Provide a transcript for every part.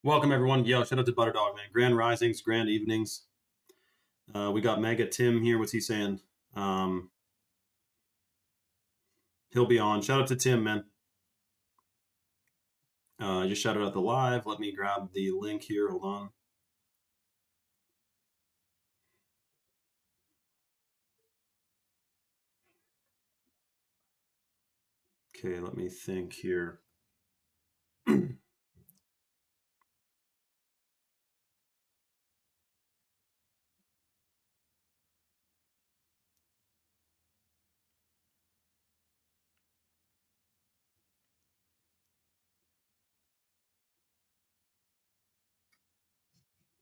Welcome everyone. Yo, shout out to Butterdog, man. Grand risings, grand evenings. We got Mega Tim here. What's he saying? He'll be on. Shout out to Tim, man. I just shouted out the live. Let me grab the link here. Hold on. Okay, let me think here.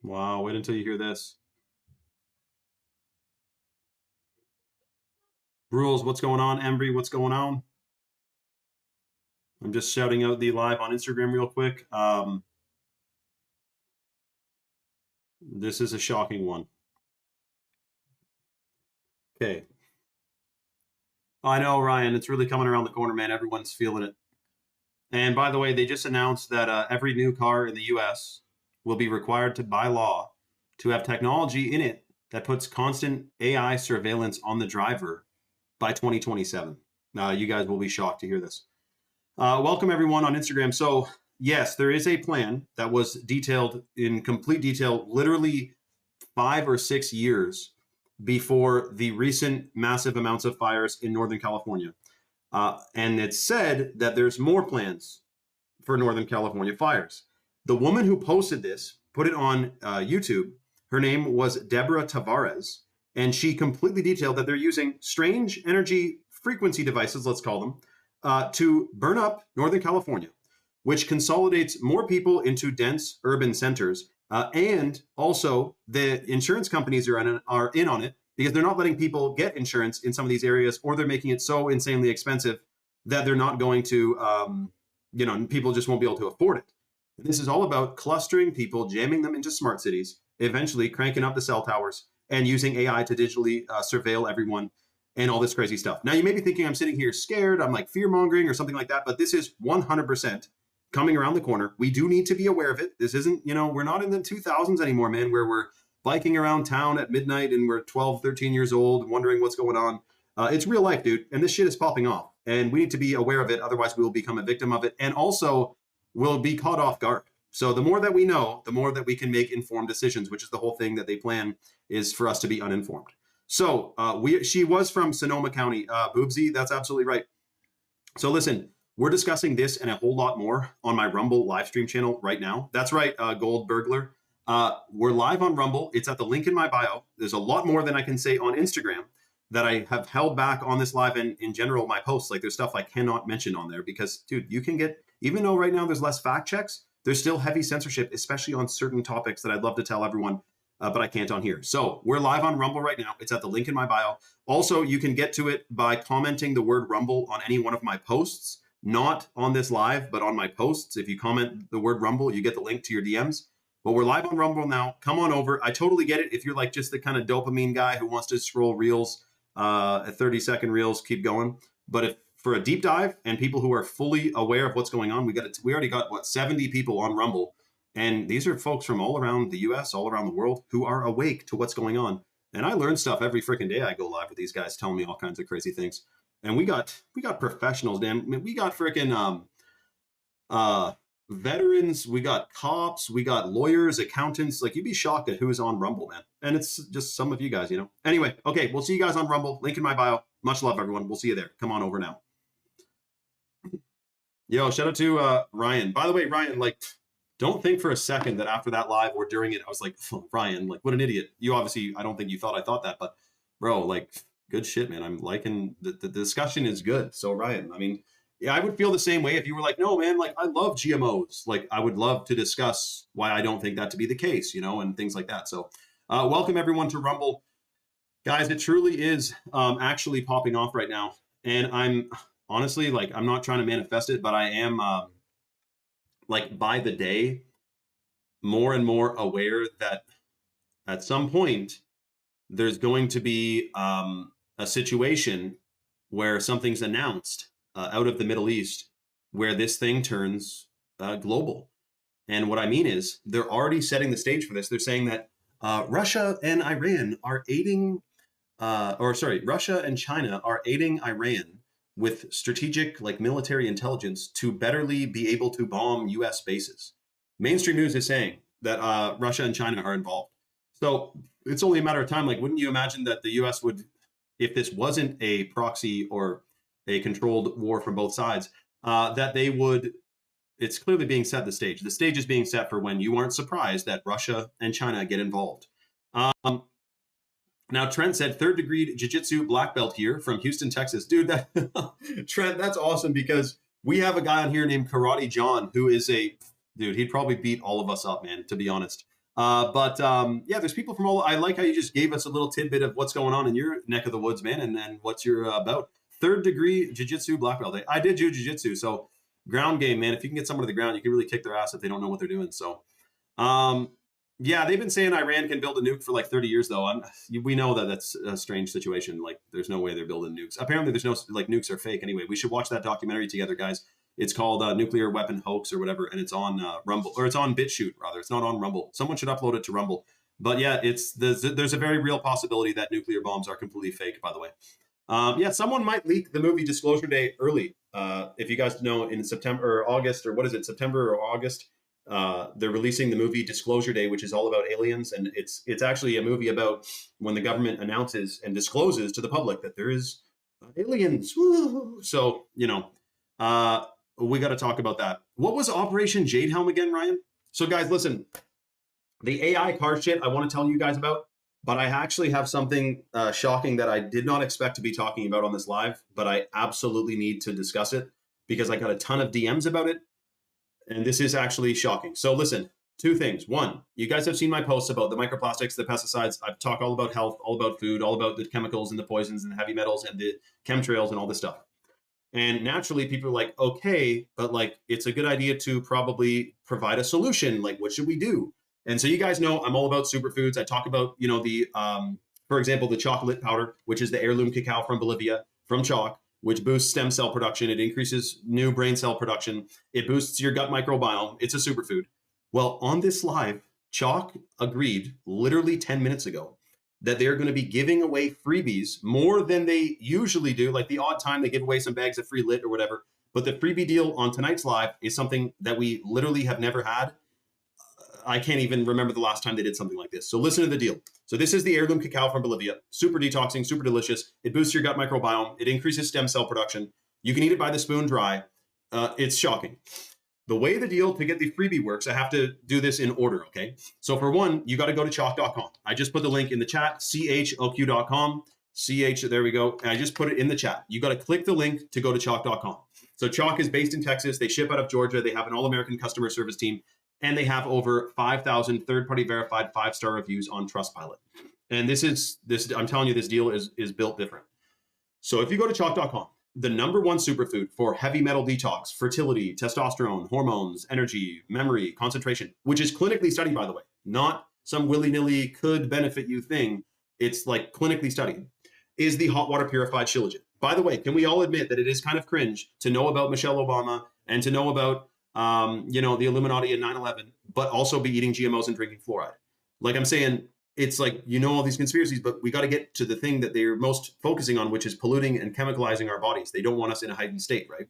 Wow, wait until you hear this. Rules, what's going on? Embry, what's going on? I'm just shouting out the live on Instagram real quick. This is a shocking one. Okay. I know, Ryan, it's really coming around the corner, man. Everyone's feeling it. And by the way, they just announced that every new car in the US will be required to, by law, to have technology in it that puts constant AI surveillance on the driver by 2027. You guys will be shocked to hear this. Welcome everyone on Instagram. So yes, there is a plan that was detailed in complete detail, literally 5 or 6 years before the recent massive amounts of fires in Northern California. And it's said that there's more plans for Northern California fires. The woman who posted this put it on YouTube. Her name was Deborah Tavares, and she completely detailed that they're using strange energy frequency devices, let's call them, to burn up Northern California, which consolidates more people into dense urban centers. And also, the insurance companies are in on it because they're not letting people get insurance in some of these areas, or they're making it so insanely expensive that they're not going to, people just won't be able to afford it. And this is all about clustering people, jamming them into smart cities, eventually cranking up the cell towers and using AI to digitally surveil everyone and all this crazy stuff. Now, you may be thinking I'm sitting here scared, I'm like fear-mongering or something like that, but this is 100% coming around the corner. We do need to be aware of it. This isn't, we're not in the 2000s anymore, man, where we're biking around town at midnight and we're 12, 13 years old, wondering what's going on. It's real life, dude, and this shit is popping off. And we need to be aware of it, otherwise we will become a victim of it, and also we'll be caught off guard. So the more that we know, the more that we can make informed decisions, which is the whole thing that they plan, is for us to be uninformed. So she was from Sonoma County, Boobsy, that's absolutely right. So listen, we're discussing this and a whole lot more on my Rumble live stream channel right now. That's right, Gold Burglar. We're live on Rumble. It's at the link in my bio. There's a lot more than I can say on Instagram that I have held back on this live and in general my posts. Like there's stuff I cannot mention on there because, dude, you can get, even though right now there's less fact checks, there's still heavy censorship, especially on certain topics that I'd love to tell everyone, but I can't on here. So we're live on Rumble right now. It's at the link in my bio. Also, you can get to it by commenting the word Rumble on any one of my posts, not on this live, but on my posts. If you comment the word Rumble, you get the link to your DMs. But we're live on Rumble now. Come on over. I totally get it. If you're like just the kind of dopamine guy who wants to scroll reels, at 30-second reels, keep going. But if for a deep dive and people who are fully aware of what's going on, we already got 70 people on Rumble, and these are folks from all around the US, all around the world, who are awake to what's going on. And I learn stuff every freaking day I go live with these guys telling me all kinds of crazy things. And we got professionals, Dan. I mean, we got freaking veterans, we got cops, we got lawyers, accountants. Like, you'd be shocked at who's on Rumble, man. And it's just some of you guys, Anyway, okay, we'll see you guys on Rumble. Link in my bio. Much love, everyone. We'll see you there. Come on over now. Yo, shout out to Ryan. By the way, Ryan, like, don't think for a second that after that live or during it, I was like, oh, Ryan, like what an idiot. You obviously, I don't think you thought I thought that, but bro, like good shit, man. I'm liking the discussion is good. So Ryan, I mean, yeah, I would feel the same way if you were like, no, man, like I love GMOs. Like I would love to discuss why I don't think that to be the case, you know, and things like that. So welcome everyone to Rumble. Guys, it truly is actually popping off right now. And I'm honestly like, I'm not trying to manifest it, but I am like by the day, more and more aware that at some point there's going to be a situation where something's announced out of the Middle East where this thing turns global. And what I mean is they're already setting the stage for this. They're saying that Russia and Iran are aiding, Russia and China are aiding Iran with strategic, like military intelligence to betterly be able to bomb U.S. bases. Mainstream news is saying that Russia and China are involved. So it's only a matter of time. Like, wouldn't you imagine that the U.S. would, if this wasn't a proxy or a controlled war from both sides, that they would, it's clearly being set the stage. The stage is being set for when you aren't surprised that Russia and China get involved. Now, Trent said, third degree jiu-jitsu black belt here from Houston, Texas. Dude, that Trent, that's awesome because we have a guy on here named Karate John who is dude, he'd probably beat all of us up, man, to be honest. Yeah, there's people from all, I like how you just gave us a little tidbit of what's going on in your neck of the woods, man, and then what's your about. Third degree jiu-jitsu black belt. I did jiu-jitsu, so ground game, man. If you can get someone to the ground, you can really kick their ass if they don't know what they're doing. So, yeah, they've been saying Iran can build a nuke for like 30 years, though. We know that that's a strange situation. Like, there's no way they're building nukes. Apparently, there's no, like, nukes are fake anyway. We should watch that documentary together, guys. It's called Nuclear Weapon Hoax or whatever, and it's on Rumble, or it's on BitChute, rather. It's not on Rumble. Someone should upload it to Rumble. But yeah, there's a very real possibility that nuclear bombs are completely fake, by the way. Yeah, someone might leak the movie Disclosure Day early. If you guys know, in September or August, or what is it, September or August, they're releasing the movie Disclosure Day, which is all about aliens, and it's actually a movie about when the government announces and discloses to the public that there is aliens. Woo! So, you know, we got to talk about that. What was Operation Jade Helm again, Ryan? So, guys, listen, the AI car shit I want to tell you guys about, but I actually have something shocking that I did not expect to be talking about on this live, but I absolutely need to discuss it because I got a ton of DMs about it. And this is actually shocking. So listen, two things. One, you guys have seen my posts about the microplastics, the pesticides. I've talked all about health, all about food, all about the chemicals and the poisons and the heavy metals and the chemtrails and all this stuff. And naturally, people are like, okay, but like, it's a good idea to probably provide a solution. Like, what should we do? And so you guys know I'm all about superfoods. I talk about, you know, for example, the chocolate powder, which is the heirloom cacao from Bolivia, from chalk, which boosts stem cell production. It increases new brain cell production. It boosts your gut microbiome. It's a superfood. Well, on this live, Chalk agreed literally 10 minutes ago that they're going to be giving away freebies more than they usually do. Like the odd time they give away some bags of free lit or whatever. But the freebie deal on tonight's live is something that we literally have never had. I can't even remember the last time they did something like this. So listen to the deal. So this is the heirloom cacao from Bolivia. Super detoxing, super delicious. It boosts your gut microbiome. It increases stem cell production. You can eat it by the spoon dry. It's shocking. The way the deal to get the freebie works, I have to do this in order, okay? So for one, you got to go to chalk.com. I just put the link in the chat, choq.com. There we go. And I just put it in the chat. You got to click the link to go to chalk.com. So Chalk is based in Texas. They ship out of Georgia. They have an all-American customer service team. And they have over 5,000 third-party verified 5-star reviews on Trustpilot. And I'm telling you, this deal is built different. So if you go to chalk.com, the number one superfood for heavy metal detox, fertility, testosterone, hormones, energy, memory, concentration, which is clinically studied, by the way, not some willy-nilly could benefit you thing. It's like clinically studied, is the hot water purified Shilajit. By the way, can we all admit that it is kind of cringe to know about Michelle Obama and to know about you know, the Illuminati and 9/11, but also be eating GMOs and drinking fluoride? Like I'm saying, it's like, you know, all these conspiracies, but we got to get to the thing that they're most focusing on, which is polluting and chemicalizing our bodies. They don't want us in a heightened state, right?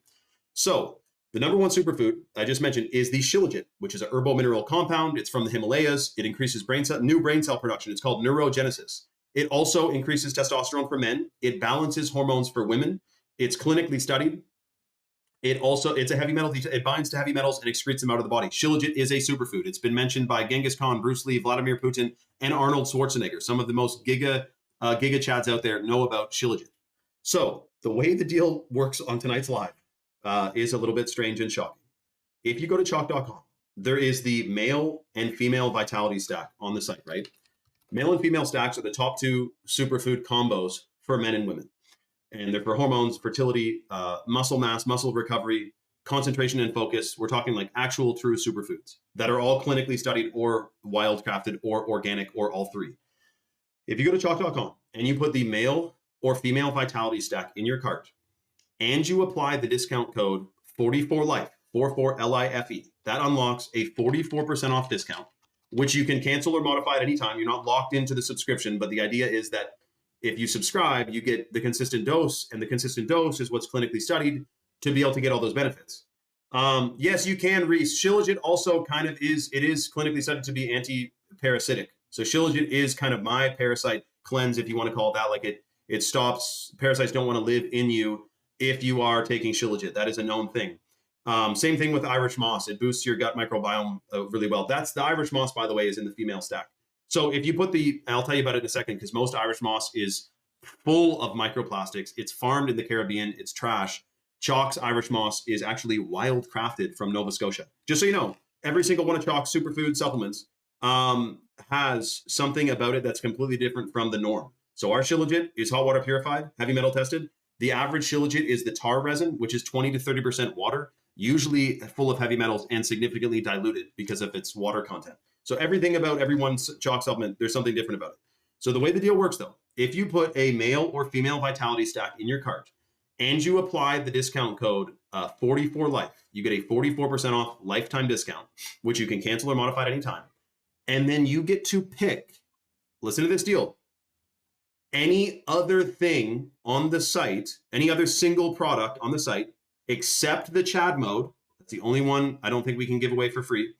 So the number one superfood I just mentioned is the Shilajit, which is a herbal mineral compound. It's from the Himalayas. It increases new brain cell production. It's called neurogenesis. It also increases testosterone for men. It balances hormones for women. It's clinically studied. It's a heavy metal. It binds to heavy metals and excretes them out of the body. Shilajit is a superfood. It's been mentioned by Genghis Khan, Bruce Lee, Vladimir Putin, and Arnold Schwarzenegger. Some of the most giga chads out there know about Shilajit. So the way the deal works on tonight's live is a little bit strange and shocking. If you go to chalk.com, there is the male and female vitality stack on the site, right? Male and female stacks are the top two superfood combos for men and women. And they're for hormones, fertility, muscle mass, muscle recovery, concentration and focus. We're talking like actual true superfoods that are all clinically studied or wildcrafted or organic or all three. If you go to chalk.com and you put the male or female vitality stack in your cart and you apply the discount code 44LIFE, 44LIFE, that unlocks a 44% off discount, which you can cancel or modify at any time. You're not locked into the subscription, but the idea is that if you subscribe, you get the consistent dose, and the consistent dose is what's clinically studied to be able to get all those benefits. Yes, you can Shilajit also kind of is clinically studied to be anti-parasitic. So Shilajit is kind of my parasite cleanse, if you want to call it that. Like it stops, parasites don't want to live in you if you are taking Shilajit. That is a known thing. Same thing with Irish moss. It boosts your gut microbiome really well. That's the Irish moss, by the way, is in the female stack. So if you put I'll tell you about it in a second, because most Irish moss is full of microplastics. It's farmed in the Caribbean. It's trash. Chalk's Irish moss is actually wild crafted from Nova Scotia. Just so you know, every single one of Chalk's superfood supplements has something about it that's completely different from the norm. So our Shilajit is hot water purified, heavy metal tested. The average Shilajit is the tar resin, which is 20 to 30% water, usually full of heavy metals and significantly diluted because of its water content. So everything about everyone's Chalk supplement, there's something different about it. So the way the deal works, though, if you put a male or female vitality stack in your cart and you apply the discount code 44LIFE, you get a 44% off lifetime discount, which you can cancel or modify at any time. And then you get to pick, listen to this deal, any other thing on the site, any other single product on the site, except the Chad mode. That's the only one I don't think we can give away for free.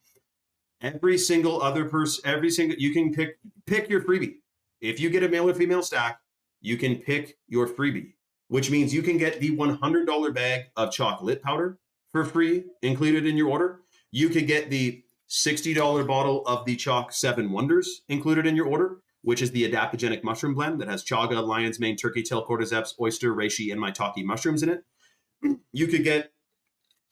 Every single other person, you can pick your freebie. If you get a male or female stack, you can pick your freebie, which means you can get the $100 bag of chocolate powder for free included in your order. You could get the $60 bottle of the Chalk 7 Wonders included in your order, which is the adaptogenic mushroom blend that has chaga, lion's mane, turkey tail, cordyceps, oyster, reishi, and maitake mushrooms in it. You could get,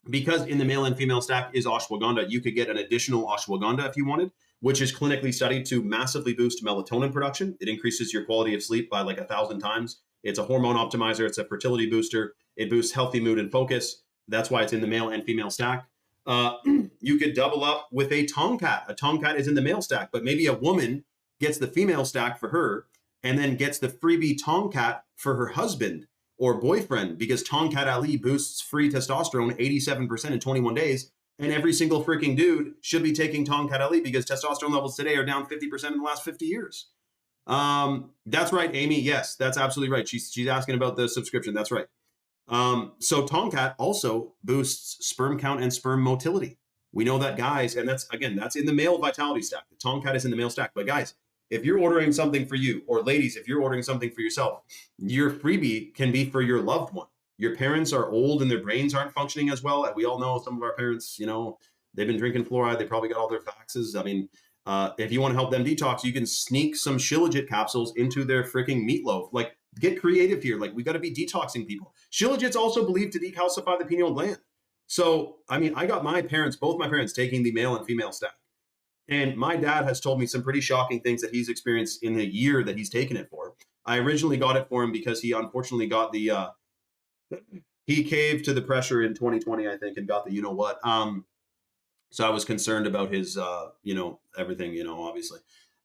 because in the male and female stack is ashwagandha, you could get an additional ashwagandha if you wanted, which is clinically studied to massively boost melatonin production. It increases your quality of sleep by like 1,000 times. It's a hormone optimizer. It's a fertility booster. It boosts healthy mood and focus. That's why it's in the male and female stack. You could double up with a Tomcat. A Tomcat is in the male stack, but maybe a woman gets the female stack for her and then gets the freebie Tomcat for her husband or boyfriend, because Tomcat Ali boosts free testosterone 87% in 21 days. And every single freaking dude should be taking Tomcat Ali because testosterone levels today are down 50% in the last 50 years. That's right, Amy. Yes, that's absolutely right. She's asking about the subscription. That's right. So Tomcat also boosts sperm count and sperm motility. We know that, guys, and that's in the male vitality stack. The Tomcat is in the male stack. But guys, if you're ordering something for you, or ladies, if you're ordering something for yourself, your freebie can be for your loved one. Your parents are old and their brains aren't functioning as well. We all know some of our parents, they've been drinking fluoride. They probably got all their faxes. I mean, if you want to help them detox, you can sneak some Shilajit capsules into their freaking meatloaf. Like, get creative here. Like, we got to be detoxing people. Shilajit's also believed to decalcify the pineal gland. So, I mean, I got both my parents taking the male and female stack. And my dad has told me some pretty shocking things that he's experienced in the year that he's taken it for. I originally got it for him because he unfortunately got he caved to the pressure in 2020, I think, and got the you-know-what. So I was concerned about his, everything, obviously.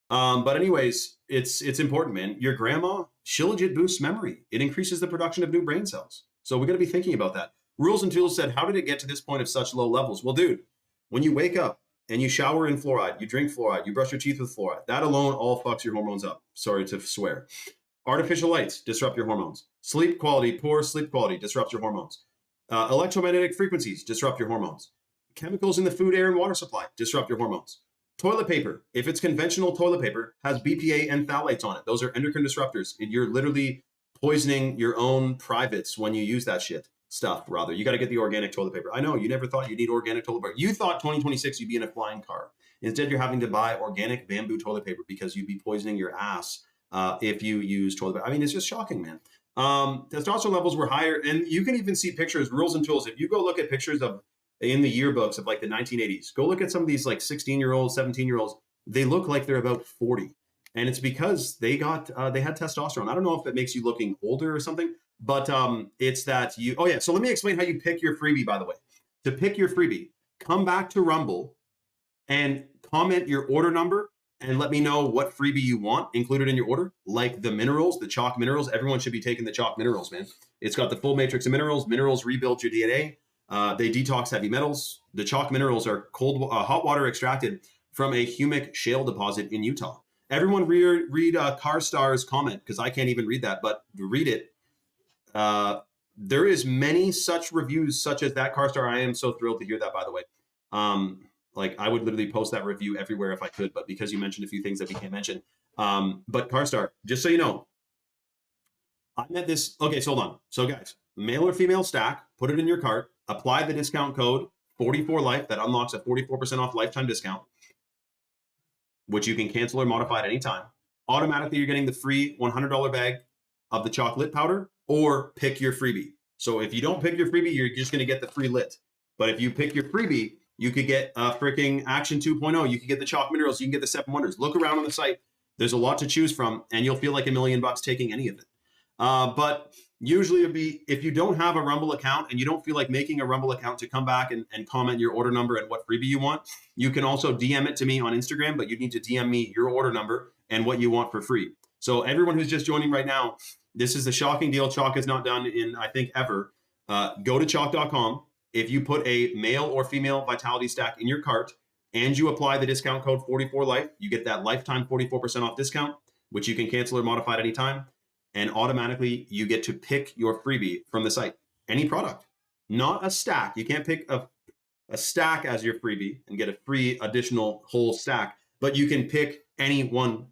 But anyways, it's important, man. Your grandma, Shilajit boosts memory. It increases the production of new brain cells. So we got to be thinking about that. Rules and Tools said, how did it get to this point of such low levels? Well, dude, when you wake up and you shower in fluoride, you drink fluoride, you brush your teeth with fluoride, that alone all fucks your hormones up. Sorry to swear. Artificial lights disrupt your hormones. Sleep quality, poor sleep quality disrupts your hormones. Electromagnetic frequencies disrupt your hormones. Chemicals in the food, air, and water supply disrupt your hormones. Toilet paper, if it's conventional toilet paper, has BPA and phthalates on it. Those are endocrine disruptors. You're literally poisoning your own privates when you use that shit. stuff, rather. You got to get the organic toilet paper. I know you never thought you'd need organic toilet paper. You thought 2026 you'd be in a flying car. Instead, you're having to buy organic bamboo toilet paper because you'd be poisoning your ass if you use toilet paper. I mean, it's just shocking, man. Testosterone levels were higher, and you can even see pictures, rules and tools. If you go look at pictures of in the yearbooks of like the 1980s, go look at some of these like 16-year-olds, 17-year-olds. They look like they're about 40, and it's because they had testosterone. I don't know if it makes you looking older or something, but it's that you. Oh yeah, so let me explain how you pick your freebie. By the way, to pick your freebie, come back to Rumble and comment your order number and let me know what freebie you want included in your order, like the minerals, the chalk minerals. Everyone should be taking the chalk minerals, man. It's got the full matrix of minerals. Minerals rebuild your DNA. They detox heavy metals. The chalk minerals are hot water extracted from a humic shale deposit in Utah. Everyone read Carstar's comment, because I can't even read that, but read it. There is many such reviews such as that, Carstar. I am so thrilled to hear that, by the way. Like I would literally post that review everywhere if I could, but because you mentioned a few things that we can't mention. But Carstar, just so you know, I'm at this. Okay, so hold on. So guys, male or female stack, put it in your cart, apply the discount code 44life that unlocks a 44% off lifetime discount, which you can cancel or modify at any time. Automatically, you're getting the free $100 bag of the chocolate powder, or pick your freebie. So if you don't pick your freebie, you're just going to get the free lit. But if you pick your freebie, you could get a freaking Action 2.0. You could get the chalk minerals. You can get the 7 Wonders. Look around on the site. There's a lot to choose from, and you'll feel like $1 million taking any of it. But usually it'd be, if you don't have a Rumble account and you don't feel like making a Rumble account to come back and comment your order number and what freebie you want, you can also DM it to me on Instagram, but you need to DM me your order number and what you want for free. So everyone who's just joining right now, this is the shocking deal Chalk has not done in, I think, ever. Go to chalk.com. If you put a male or female vitality stack in your cart and you apply the discount code 44life, you get that lifetime 44% off discount, which you can cancel or modify at any time. And automatically you get to pick your freebie from the site. Any product, not a stack. You can't pick a stack as your freebie and get a free additional whole stack, but you can pick any one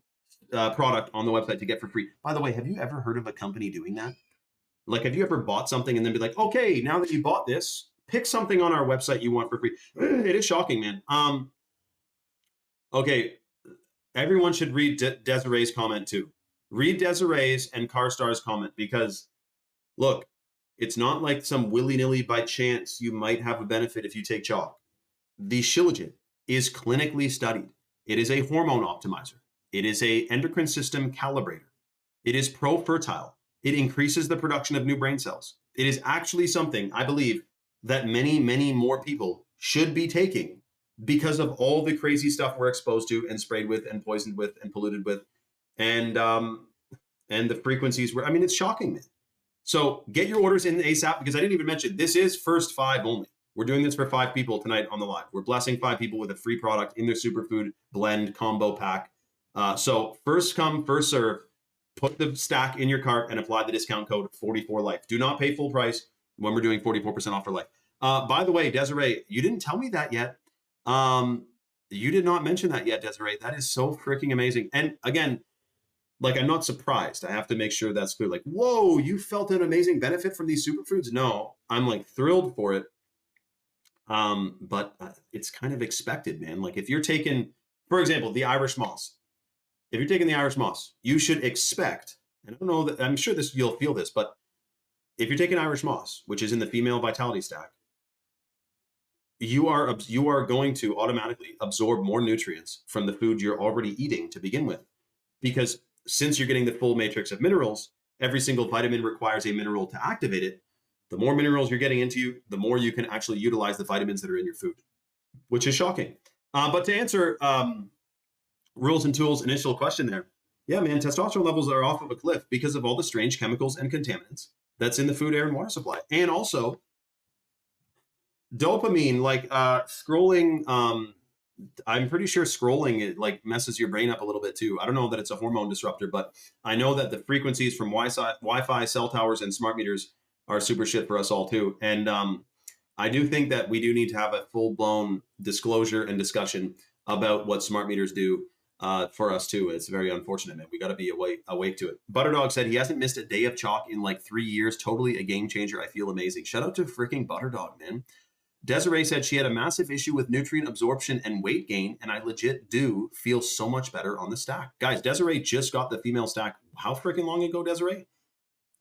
product on the website to get for free. By the way, have you ever heard of a company doing that? Like, have you ever bought something and then be like, okay, now that you bought this, pick something on our website you want for free? It is shocking, man. Okay, everyone should read Desiree's comment too. Read Desiree's and Carstar's comment, because look, it's not like some willy-nilly by chance you might have a benefit if you take chalk. The shilajit is clinically studied. It is a hormone optimizer. It is a endocrine system calibrator. It is pro-fertile. It increases the production of new brain cells. It is actually something, I believe, that many, many more people should be taking because of all the crazy stuff we're exposed to and sprayed with and poisoned with and polluted with. And the frequencies were, I mean, it's shocking, man. So get your orders in ASAP, because I didn't even mention, this is first 5 only. We're doing this for 5 people tonight on the live. We're blessing 5 people with a free product in their superfood blend combo pack. So first come, first serve. Put the stack in your cart and apply the discount code 44life. Do not pay full price when we're doing 44% off for life. By the way, Desiree, you didn't tell me that yet. You did not mention that yet, Desiree. That is so freaking amazing. And again, like, I'm not surprised. I have to make sure that's clear. Like, whoa, you felt an amazing benefit from these superfoods? No, I'm like thrilled for it. But it's kind of expected, man. Like, if you're taking, for example, the Irish moss, if you're taking the Irish moss, you should expect, and I don't know that, I'm sure this, you'll feel this, but if you're taking Irish moss, which is in the female vitality stack, you are going to automatically absorb more nutrients from the food you're already eating to begin with. Because since you're getting the full matrix of minerals, every single vitamin requires a mineral to activate it. The more minerals you're getting into you, the more you can actually utilize the vitamins that are in your food, which is shocking. But to answer Rules and Tools' initial question there, yeah, man, testosterone levels are off of a cliff because of all the strange chemicals and contaminants that's in the food, air, and water supply. And also dopamine, like scrolling, I'm pretty sure scrolling, it like messes your brain up a little bit too. I don't know that it's a hormone disruptor, but I know that the frequencies from Wi-Fi, cell towers, and smart meters are super shit for us all too. And I do think that we do need to have a full-blown disclosure and discussion about what smart meters do. for us too. It's very unfortunate, man. We got to be awake to it. Butterdog said he hasn't missed a day of chalk in like 3 years. Totally a game changer. I feel amazing. Shout out to freaking Butterdog, man. Desiree said she had a massive issue with nutrient absorption and weight gain, and I legit do feel so much better on the stack. Guys, Desiree just got the female stack. How freaking long ago, Desiree?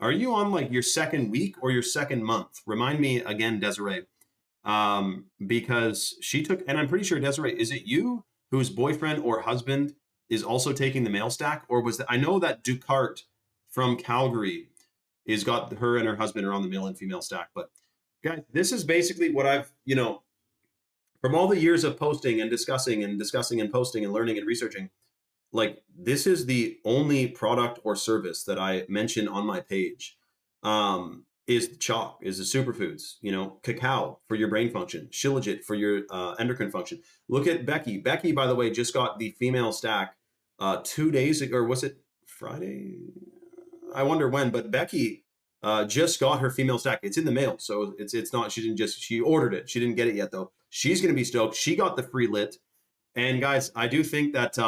Are you on like your second week or your second month? Remind me again, Desiree. Because she took, and I'm pretty sure, Desiree, is it you whose boyfriend or husband is also taking the male stack? Or was that, I know that Ducart from Calgary is got her and her husband are on the male and female stack. But guys, this is basically what I've, from all the years of posting and discussing and posting and learning and researching, like this is the only product or service that I mention on my page. Is chalk, is the superfoods, cacao for your brain function, shilajit for your endocrine function. Look at Becky. Becky, by the way, just got the female stack 2 days ago, or was it Friday? I wonder when, but Becky just got her female stack. It's in the mail, so it's not, she ordered it. She didn't get it yet though. She's going to be stoked. She got the free lit. And guys, I do think that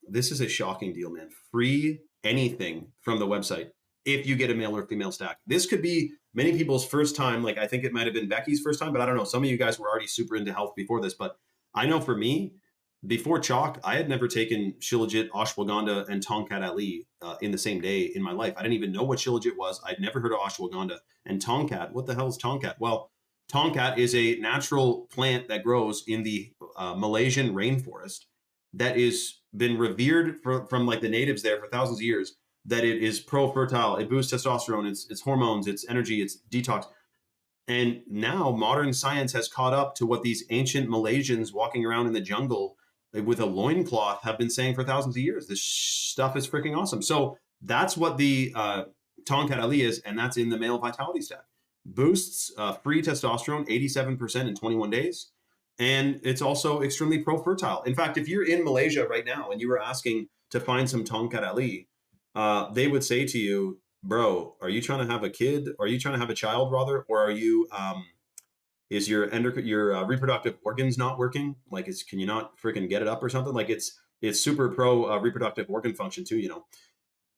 this is a shocking deal, man. Free anything from the website if you get a male or female stack. This could be many people's first time. Like I think it might have been Becky's first time, but I don't know. Some of you guys were already super into health before this, but I know for me, before chalk, I had never taken shilajit, ashwagandha, and tongkat ali in the same day in my life. I didn't even know what shilajit was. I'd never heard of ashwagandha. And tongkat, what the hell is tongkat? Well, tongkat is a natural plant that grows in the Malaysian rainforest that is been revered from like the natives there for thousands of years, that it is pro-fertile, it boosts testosterone, it's hormones, it's energy, it's detox. And now modern science has caught up to what these ancient Malaysians walking around in the jungle with a loincloth have been saying for thousands of years. This stuff is freaking awesome. So that's what the Tongkat Ali is, and that's in the male vitality stack. Boosts free testosterone 87% in 21 days. And it's also extremely pro-fertile. In fact, if you're in Malaysia right now and you were asking to find some Tongkat Ali, they would say to you, bro, are you trying to have a kid? Or are you trying to have a child rather? Or are you, is your reproductive organs not working? Like, can you not freaking get it up or something? Like it's super pro reproductive organ function too,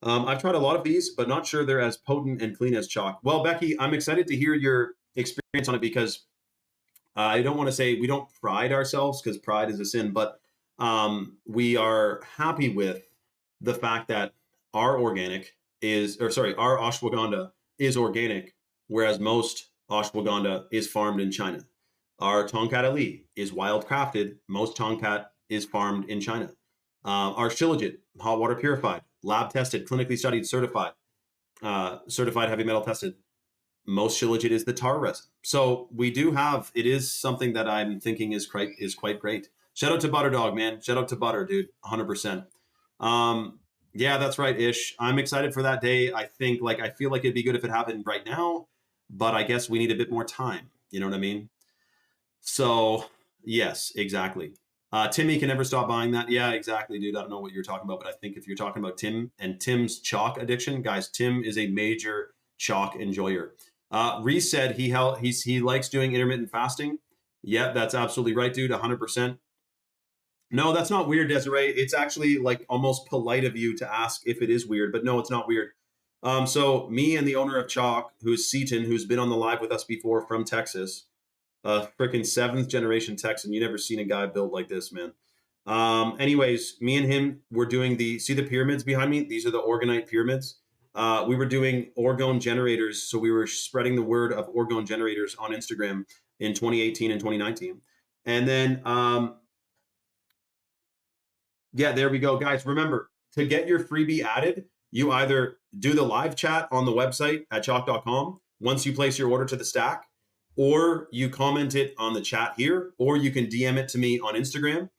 I've tried a lot of these, but not sure they're as potent and clean as chalk. Well, Becky, I'm excited to hear your experience on it because I don't want to say we don't pride ourselves because pride is a sin, but we are happy with the fact that our ashwagandha is organic, whereas most ashwagandha is farmed in China. Our Tongkat Ali is wild crafted. Most Tongkat is farmed in China. Our shilajit, hot water purified, lab tested, clinically studied, certified heavy metal tested. Most shilajit is the tar resin. So we do have, it is something that I'm thinking is quite great. Shout out to Butterdog, man. Shout out to Butter, dude. 100%. Yeah, that's right, Ish. I'm excited for that day. I feel like it'd be good if it happened right now, but I guess we need a bit more time. You know what I mean? So yes, exactly. Timmy can never stop buying that. Yeah, exactly, dude. I don't know what you're talking about, but I think if you're talking about Tim and Tim's chalk addiction, guys, Tim is a major chalk enjoyer. Reese said he likes doing intermittent fasting. Yep, that's absolutely right, dude. 100%. No, that's not weird, Desiree. It's actually like almost polite of you to ask if it is weird, but no, it's not weird. So me and the owner of Chalk, who's Seaton, who's been on the live with us before from Texas, freaking 7th generation Texan. You never seen a guy built like this, man. Anyways, me and him were doing see the pyramids behind me? These are the orgonite pyramids. We were doing orgone generators. So we were spreading the word of orgone generators on Instagram in 2018 and 2019. And then, yeah, there we go, guys. Remember, to get your freebie added, you either do the live chat on the website at chalk.com once you place your order to the stack, or you comment it on the chat here, or you can DM it to me on Instagram.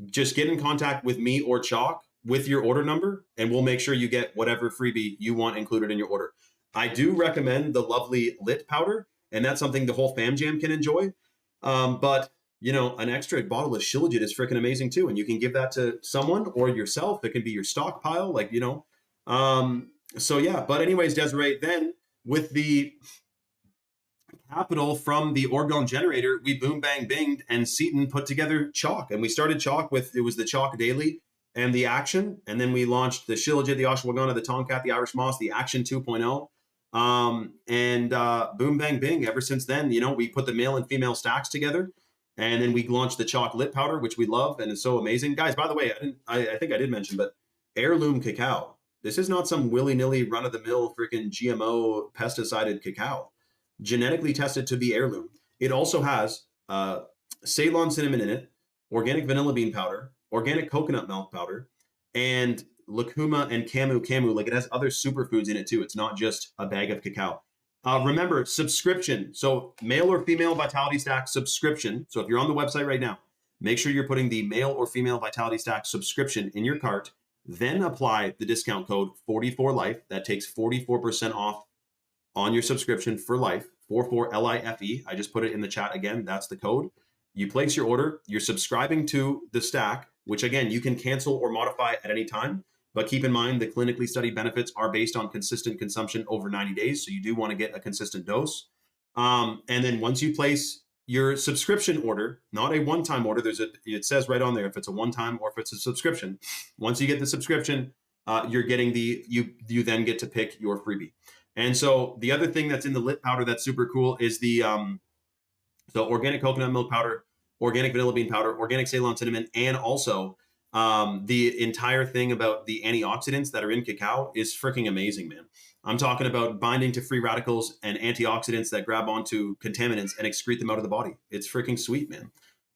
Just get in contact with me or Chalk with your order number, and we'll make sure you get whatever freebie you want included in your order. I do recommend the lovely lit powder, and that's something the whole fam jam can enjoy. But an extra bottle of shilajit is freaking amazing too. And you can give that to someone or yourself. It can be your stockpile, so yeah, but anyways, Desiree, then with the capital from the orgone generator, we boom, bang, binged, and Seaton put together Chalk. And we started Chalk it was the Chalk Daily. and the Action, and then we launched the Shilajit, the Ashwagandha, the Tomcat, the Irish Moss, the Action 2.0. And boom, bang, bing. Ever since then, we put the male and female stacks together, and then we launched the chocolate powder, which we love and is so amazing. Guys, by the way, I think I did mention, but heirloom cacao. This is not some willy-nilly run-of-the-mill freaking GMO pesticided cacao. Genetically tested to be heirloom. It also has Ceylon cinnamon in it, organic vanilla bean powder, organic coconut milk powder, and lucuma and camu. Like, it has other superfoods in it too. It's not just a bag of cacao. Remember, subscription. So male or female Vitality Stack subscription. So if you're on the website right now, make sure you're putting the male or female Vitality Stack subscription in your cart. Then apply the discount code 44life. That takes 44% off on your subscription for life. 44LIFE. I just put it in the chat again. That's the code. You place your order. You're subscribing to the stack, which again, you can cancel or modify at any time. But keep in mind, the clinically studied benefits are based on consistent consumption over 90 days. So you do want to get a consistent dose. And then once you place your subscription order, not a one-time order, it says right on there if it's a one-time or if it's a subscription. Once you get the subscription, you're getting you then get to pick your freebie. And so the other thing that's in the lit powder that's super cool is the organic coconut milk powder, organic vanilla bean powder, organic Ceylon cinnamon, and also the entire thing about the antioxidants that are in cacao is freaking amazing, man. I'm talking about binding to free radicals and antioxidants that grab onto contaminants and excrete them out of the body. It's freaking sweet, man.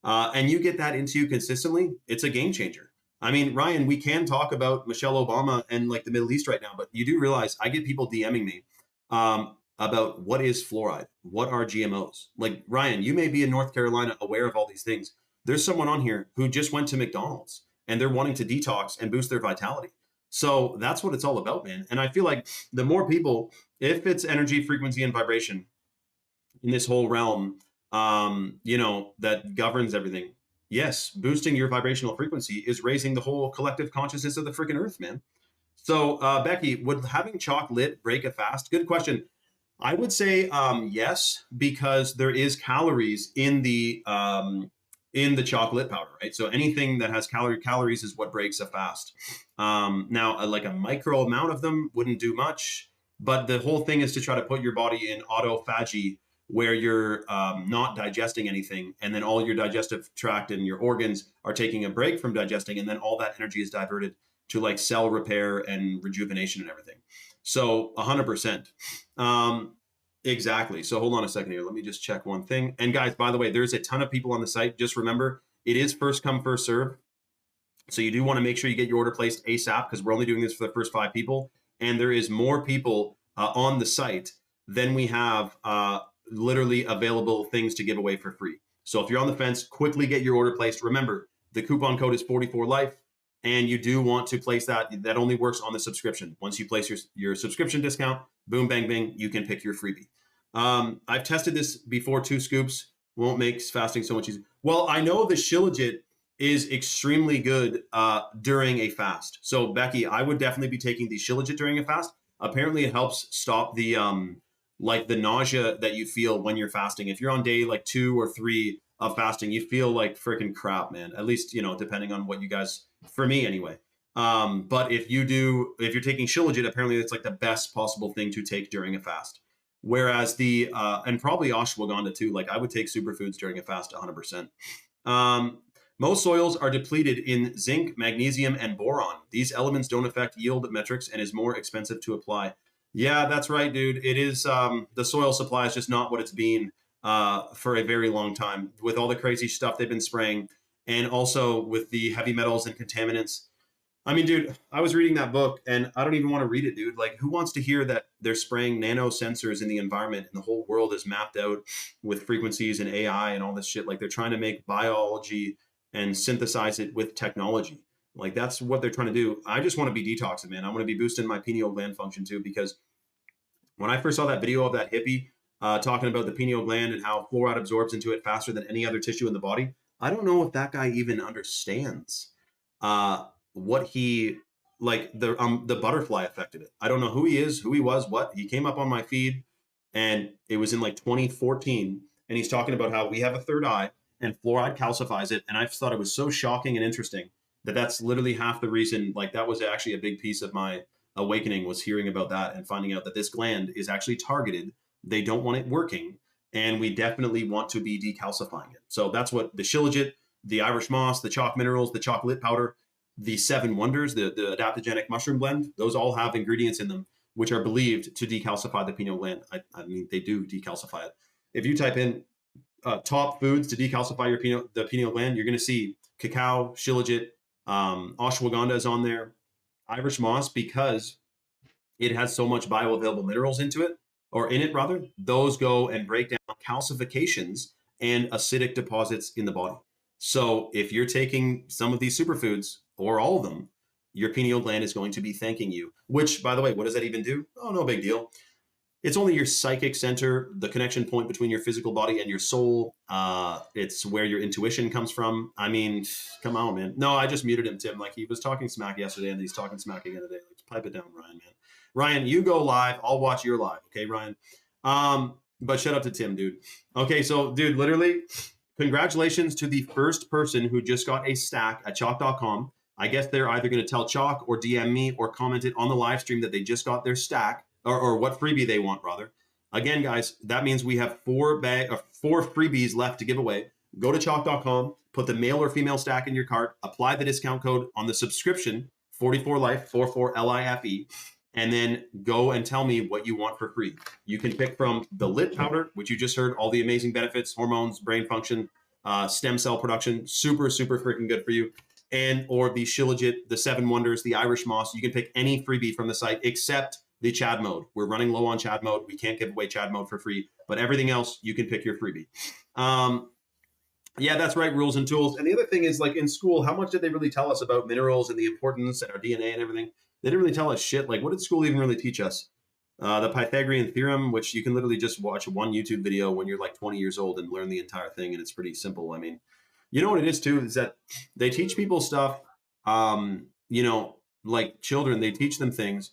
And you get that into you consistently, it's a game changer. I mean, Ryan, we can talk about Michelle Obama and like the Middle East right now, but you do realize I get people DMing me about what is fluoride, what are GMOs. Like, Ryan, you may be in North Carolina aware of all these things. There's someone on here who just went to McDonald's and they're wanting to detox and boost their vitality. So that's what it's all about, man. And I feel like the more people, if it's energy, frequency, and vibration in this whole realm, that governs everything. Yes, boosting your vibrational frequency is raising the whole collective consciousness of the freaking earth, man. So, Becky, would having chocolate break a fast? Good question. I would say yes, because there is calories in the chocolate powder, right? So anything that has calories is what breaks a fast. Now, like a micro amount of them wouldn't do much, but the whole thing is to try to put your body in autophagy, where you're not digesting anything, and then all your digestive tract and your organs are taking a break from digesting, and then all that energy is diverted to like cell repair and rejuvenation and everything. So 100%. Exactly. So hold on a second here. Let me just check one thing. And guys, by the way, there's a ton of people on the site. Just remember, it is first come, first serve. So you do want to make sure you get your order placed ASAP, because we're only doing this for the first 5 people. And there is more people on the site than we have literally available things to give away for free. So if you're on the fence, quickly get your order placed. Remember, the coupon code is 44life. And you do want to place that. That only works on the subscription. Once you place your subscription discount, boom, bang, bing, you can pick your freebie. I've tested this before, 2 scoops. Won't make fasting so much easier. Well, I know the Shilajit is extremely good during a fast. So Becky, I would definitely be taking the Shilajit during a fast. Apparently it helps stop the like the nausea that you feel when you're fasting. If you're on day like 2 or 3 of fasting, you feel like freaking crap, man. At least, depending on what you guys, for me anyway. But if you're taking Shilajit, apparently it's like the best possible thing to take during a fast. Whereas and probably ashwagandha too, like I would take superfoods during a fast 100%. Most soils are depleted in zinc, magnesium, and boron. These elements don't affect yield metrics and is more expensive to apply. Yeah, that's right, dude. It is, the soil supply is just not what it's been for a very long time, with all the crazy stuff they've been spraying, and also with the heavy metals and contaminants. I mean, dude, I was reading that book and I don't even want to read it, dude. Like, who wants to hear that they're spraying nano sensors in the environment and the whole world is mapped out with frequencies and AI and all this shit? Like, they're trying to make biology and synthesize it with technology. Like, that's what they're trying to do. I just want to be detoxing, man. I want to be boosting my pineal gland function too, because when I first saw that video of that hippie talking about the pineal gland and how fluoride absorbs into it faster than any other tissue in the body, I don't know if that guy even understands what he, like, the butterfly affected it. I don't know who he is, who he was, what. He came up on my feed and it was in like 2014, and he's talking about how we have a third eye and fluoride calcifies it. And I just thought it was so shocking and interesting that's literally half the reason. Like that was actually a big piece of my awakening, was hearing about that and finding out that this gland is actually targeted. They don't want it working, and we definitely want to be decalcifying it. So that's what the shilajit, the Irish moss, the chalk minerals, the chocolate powder, the seven wonders, the adaptogenic mushroom blend, those all have ingredients in them which are believed to decalcify the pineal gland. I mean, they do decalcify it. If you type in top foods to decalcify the pineal gland, you're going to see cacao, shilajit, ashwagandha is on there, Irish moss, because it has so much bioavailable minerals into it, or in it rather. Those go and break down calcifications and acidic deposits in the body. So if you're taking some of these superfoods, or all of them, your pineal gland is going to be thanking you. Which, by the way, what does that even do? Oh, no big deal. It's only your psychic center, the connection point between your physical body and your soul. It's where your intuition comes from. I mean, come on, man. No, I just muted him, Tim. Like, he was talking smack yesterday, and he's talking smack again today. Like, pipe it down, Ryan, man. Ryan, you go live. I'll watch your live. Okay, Ryan? But shut up to Tim, dude. Okay, so, dude, literally, congratulations to the first person who just got a stack at chalk.com. I guess they're either going to tell Chalk or DM me or comment it on the live stream that they just got their stack, or what freebie they want, rather. Again, guys, that means we have four freebies left to give away. Go to chalk.com, put the male or female stack in your cart, apply the discount code on the subscription, 44life, 44LIFE, and then go and tell me what you want for free. You can pick from the lit powder, which you just heard, all the amazing benefits, hormones, brain function, stem cell production, super, super freaking good for you. And or the shilajit, the seven wonders, the Irish moss. You can pick any freebie from the site except the Chad mode. We're running low on Chad mode. We can't give away Chad mode for free, but everything else you can pick your freebie. Yeah, that's right. Rules and tools. And the other thing is, like, in school, how much did they really tell us about minerals and the importance and our DNA and everything? They didn't really tell us shit. Like, what did school even really teach us? The Pythagorean theorem, which you can literally just watch one YouTube video when you're like 20 years old and learn the entire thing, and it's pretty simple. I mean, you know what it is too, is that they teach people stuff, like children, they teach them things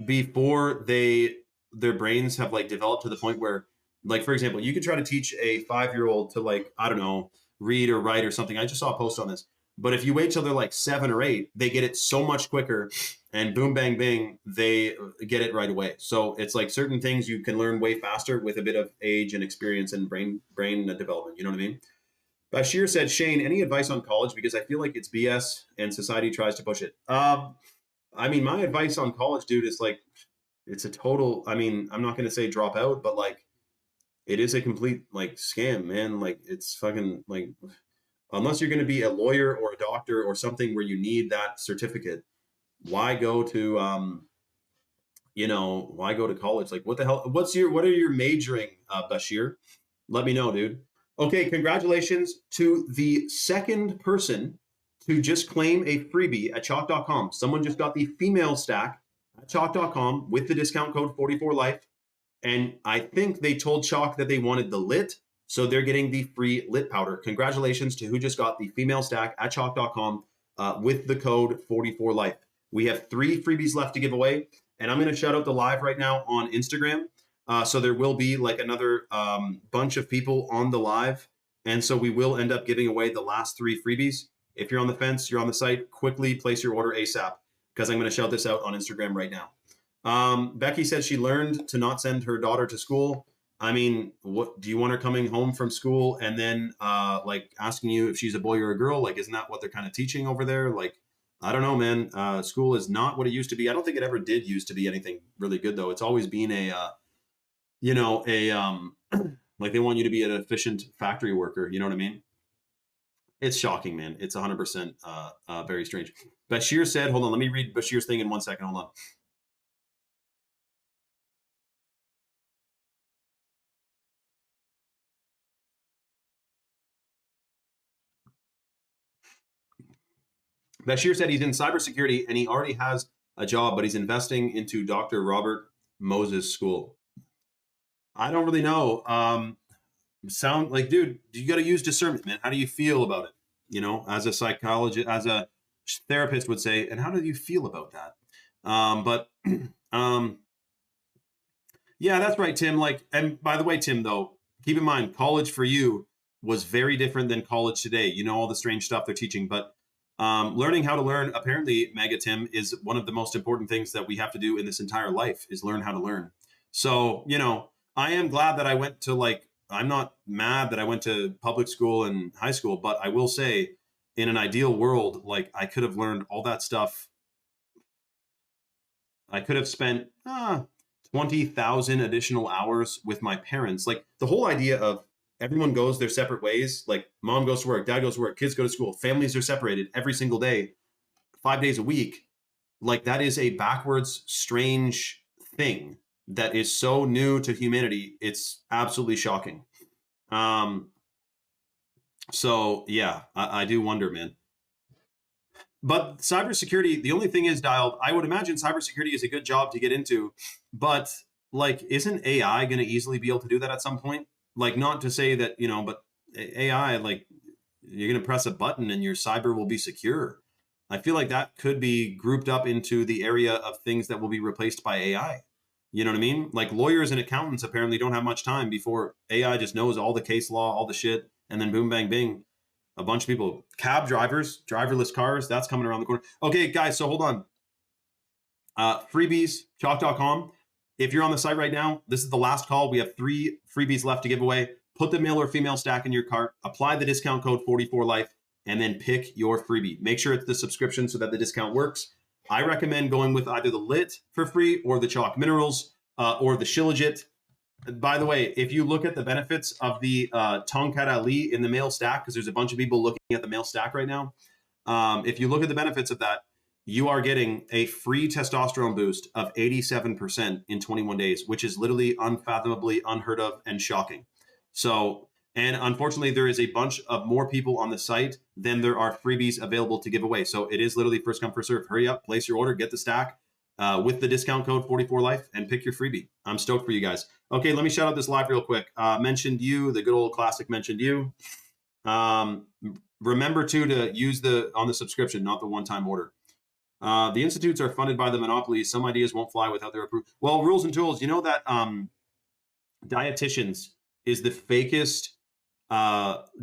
before their brains have like developed to the point where, like, for example, you could try to teach a 5-year-old to, like, I don't know, read or write or something. I just saw a post on this. But if you wait till they're like 7 or 8, they get it so much quicker, and boom, bang, bing, they get it right away. So it's like certain things you can learn way faster with a bit of age and experience and brain development. You know what I mean? Bashir said, Shane, any advice on college? Because I feel like it's BS and society tries to push it. I mean, my advice on college, dude, is like, it's a total, I mean, I'm not going to say drop out, but like, it is a complete like scam, man. Like, it's fucking like, unless you're going to be a lawyer or a doctor or something where you need that certificate, why go to, why go to college? Like, what the hell? What are your majoring, Bashir? Let me know, dude. Okay, congratulations to the second person to just claim a freebie at chalk.com. Someone just got the female stack at chalk.com with the discount code 44life. And I think they told Chalk that they wanted the lit, so they're getting the free lit powder. Congratulations to who just got the female stack at chalk.com with the code 44life. We have 3 freebies left to give away, and I'm going to shout out the live right now on Instagram. So there will be like another bunch of people on the live. And so we will end up giving away the last 3 freebies. If you're on the fence, you're on the site, quickly place your order ASAP, because I'm going to shout this out on Instagram right now. Becky said she learned to not send her daughter to school. I mean, what do you want her coming home from school and then like asking you if she's a boy or a girl? Like, isn't that what they're kind of teaching over there? Like, I don't know, man. School is not what it used to be. I don't think it ever did used to be anything really good, though. It's always been like they want you to be an efficient factory worker. You know what I mean? It's shocking, man. It's 100% very strange. Bashir said, hold on, let me read Bashir's thing in 1 second. Hold on. Bashir said he's in cybersecurity and he already has a job, but he's investing into Dr. Robert Moses School. I don't really know. Sound like, dude, you got to use discernment, man. How do you feel about it? You know, as a psychologist, as a therapist would say, and how do you feel about that? Yeah, that's right, Tim. Like, and by the way, Tim, though, keep in mind, college for you was very different than college today. You know, all the strange stuff they're teaching, but Learning how to learn, apparently, Mega Tim, is one of the most important things that we have to do in this entire life is learn how to learn. So, you know, I am glad that I went to I'm not mad that I went to public school and high school, but I will say in an ideal world, like I could have learned all that stuff. I could have spent 20,000 additional hours with my parents. Like the whole idea of everyone goes their separate ways. Like mom goes to work, dad goes to work, kids go to school, families are separated every single day, 5 days a week. Like that is a backwards, strange thing that is so new to humanity. It's absolutely shocking. So yeah, I do wonder, man. But cybersecurity, the only thing is, Dialed, I would imagine cybersecurity is a good job to get into, but like, isn't AI going to easily be able to do that at some point? Like, not to say that, you know, but AI, like, you're going to press a button and your cyber will be secure. I feel like that could be grouped up into the area of things that will be replaced by AI. You know what I mean? Like lawyers and accountants apparently don't have much time before AI just knows all the case law, all the shit, and then boom, bang, bing, a bunch of people. Cab drivers, driverless cars, that's coming around the corner. Okay, guys, so hold on. Freebies, chalk.com. If you're on the site right now, this is the last call. We have 3 freebies left to give away. Put the male or female stack in your cart, apply the discount code 44life, and then pick your freebie. Make sure it's the subscription so that the discount works. I recommend going with either the Lit for free or the Chalk Minerals or the Shilajit. By the way, if you look at the benefits of the Tongkat Ali in the male stack, because there's a bunch of people looking at the male stack right now, if you look at the benefits of that, you are getting a free testosterone boost of 87% in 21 days, which is literally unfathomably unheard of and shocking. So, and unfortunately, there is a bunch of more people on the site than there are freebies available to give away. So it is literally first come, first serve. Hurry up, place your order, get the stack with the discount code 44life and pick your freebie. I'm stoked for you guys. Okay, let me shout out this live real quick. Mentioned you, the good old classic mentioned you. Remember to use on the subscription, not the one-time order. The institutes are funded by the monopolies. Some ideas won't fly without their approval. Well, rules and tools, you know that dietitians is the fakest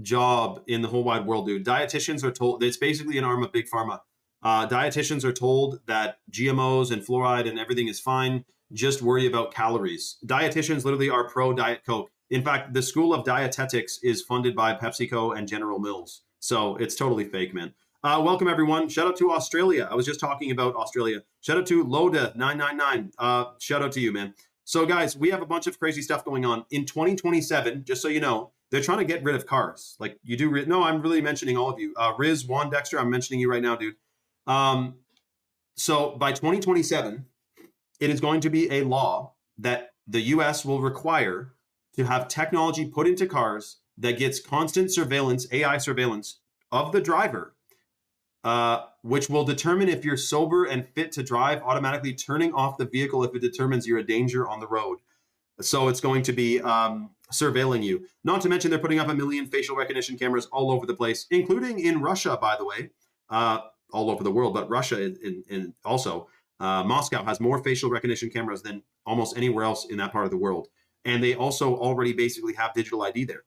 job in the whole wide world, dude. Dietitians are told, it's basically an arm of big pharma. Dietitians are told that GMOs and fluoride and everything is fine. Just worry about calories. Dietitians literally are pro Diet Coke. In fact, the School of Dietetics is funded by PepsiCo and General Mills. So it's totally fake, man. Welcome, everyone. Shout out to Australia. I was just talking about Australia. Shout out to Loda999. Shout out to you, man. So, guys, we have a bunch of crazy stuff going on. In 2027, just so you know, they're trying to get rid of cars. Like, you do... No, I'm really mentioning all of you. Riz, Juan, Dexter, I'm mentioning you right now, dude. So, by 2027, it is going to be a law that the U.S. will require to have technology put into cars that gets constant surveillance, AI surveillance, of the driver, which will determine if you're sober and fit to drive, automatically turning off the vehicle if it determines you're a danger on the road. So it's going to be surveilling you. Not to mention they're putting up 1 million facial recognition cameras all over the place, including in Russia, by the way, all over the world, but Russia in also. Moscow has more facial recognition cameras than almost anywhere else in that part of the world. And they also already basically have digital ID there.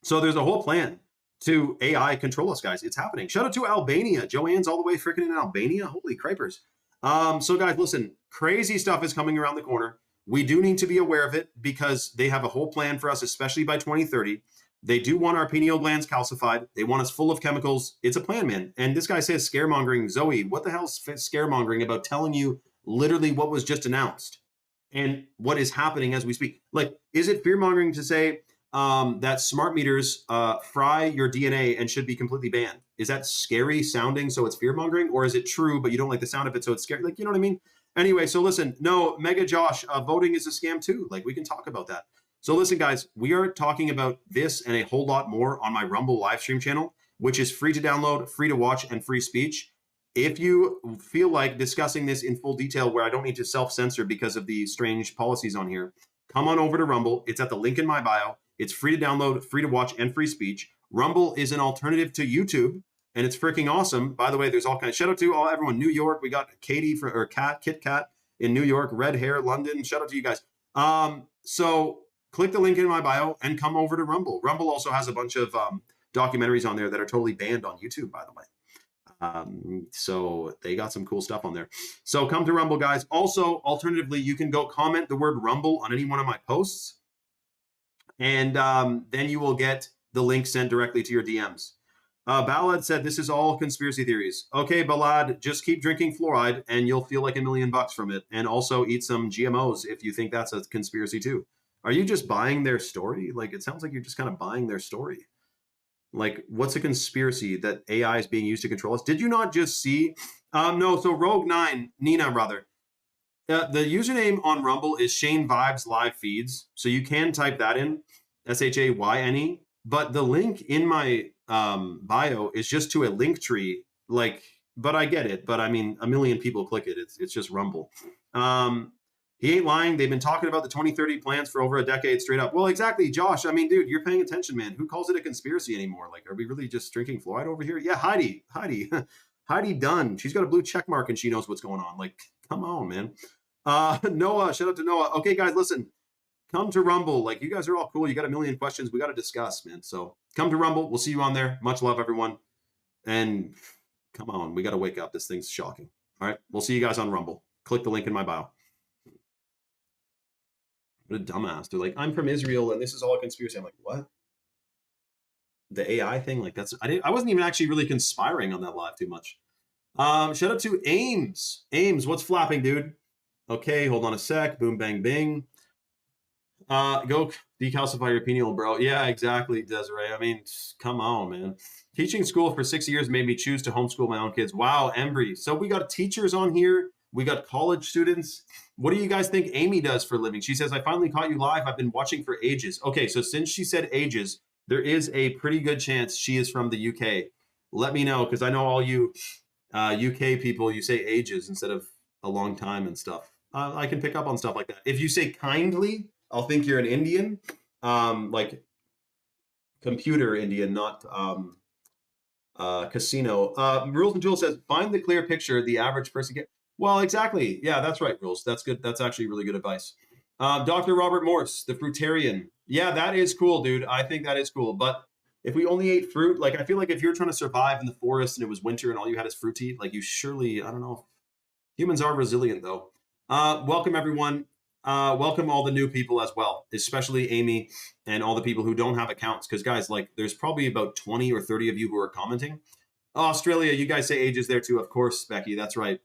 So there's a whole plan to AI control us, guys. It's happening. Shout out to Albania. Joanne's all the way freaking in Albania. Holy crapers. So guys, listen, crazy stuff is coming around the corner. We do need to be aware of it because they have a whole plan for us, especially by 2030. They do want our pineal glands calcified. They want us full of chemicals. It's a plan, man. And this guy says scaremongering. Zoe, what the hell's scaremongering about telling you literally what was just announced and what is happening as we speak? Like, is it fear-mongering to say that smart meters fry your DNA and should be completely banned? Is that scary sounding, so it's fear-mongering? Or is it true, but you don't like the sound of it, so it's scary? Like, you know what I mean? Anyway, so listen, no, Mega Josh, voting is a scam too. Like, we can talk about that. So listen, guys, we are talking about this and a whole lot more on my Rumble live stream channel, which is free to download, free to watch, and free speech. If you feel like discussing this in full detail where I don't need to self-censor because of the strange policies on here, come on over to Rumble. It's at the link in my bio. It's free to download, free to watch, and free speech. Rumble is an alternative to YouTube, and it's freaking awesome. By the way, there's all kinds. Shout out to everyone. New York, we got Katie or Kit Kat in New York, red hair, London. Shout out to you guys. So click the link in my bio and come over to Rumble. Rumble also has a bunch of documentaries on there that are totally banned on YouTube, by the way. So they got some cool stuff on there. So come to Rumble, guys. Also, alternatively, you can go comment the word Rumble on any one of my posts, and then you will get the link sent directly to your DMs. Balad said, this is all conspiracy theories. Okay, Balad, just keep drinking fluoride and you'll feel like $1 million from it. And also eat some GMOs if you think that's a conspiracy too. Are you just buying their story? Like, it sounds like you're just kind of buying their story. Like, what's a conspiracy that AI is being used to control us? Did you not just see? No, so Rogue9, Nina, rather. The username on Rumble is Shane Vibes Live Feeds. So you can type that in, SHAYNE. But the link in my bio is just to a link tree. Like, but I get it. But I mean, 1 million people click it. It's just Rumble. He ain't lying. They've been talking about the 2030 plans for over a decade straight up. Well, exactly, Josh. I mean, dude, you're paying attention, man. Who calls it a conspiracy anymore? Like, are we really just drinking fluoride over here? Yeah, Heidi, Heidi Dunn. She's got a blue check mark and she knows what's going on. Like, come on, man. Noah, shout out to Noah. Okay, guys, listen. Come to Rumble. Like, you guys are all cool. You got 1 million questions. We got to discuss, man. So come to Rumble. We'll see you on there. Much love, everyone. And come on, we got to wake up. This thing's shocking. All right, we'll see you guys on Rumble. Click the link in my bio. What a dumbass. They're like, I'm from Israel and this is all a conspiracy. I'm like, what? The AI thing? Like, that's, I wasn't even actually really conspiring on that live too much. Shout out to Ames. Ames, what's flapping, dude? Okay, hold on a sec. Boom, bang, bing. Go decalcify your pineal, bro. Yeah, exactly, Desiree. I mean, come on, man. Teaching school for 6 years made me choose to homeschool my own kids. Wow, Embry. So we got teachers on here. We got college students. What do you guys think Amy does for a living? She says, I finally caught you live. I've been watching for ages. Okay, so since she said ages, there is a pretty good chance she is from the UK. Let me know, because I know all you UK people, you say ages instead of a long time and stuff. I can pick up on stuff like that. If you say kindly, I'll think you're an Indian, like computer Indian, not casino. Rules and Tools says, find the clear picture the average person get. Well, exactly. Yeah, that's right, Rules. That's good. That's actually really good advice. Dr. Robert Morse, the fruitarian. Yeah, that is cool, dude. I think that is cool. But if we only ate fruit, like, I feel like if you're trying to survive in the forest and it was winter and all you had is fruit to eat, like, you surely, I don't know. Humans are resilient, though. Welcome, everyone. Welcome all the new people as well, especially Amy and all the people who don't have accounts. Because, guys, like, there's probably about 20 or 30 of you who are commenting. Australia, you guys say ages there too. Of course, Becky, that's right.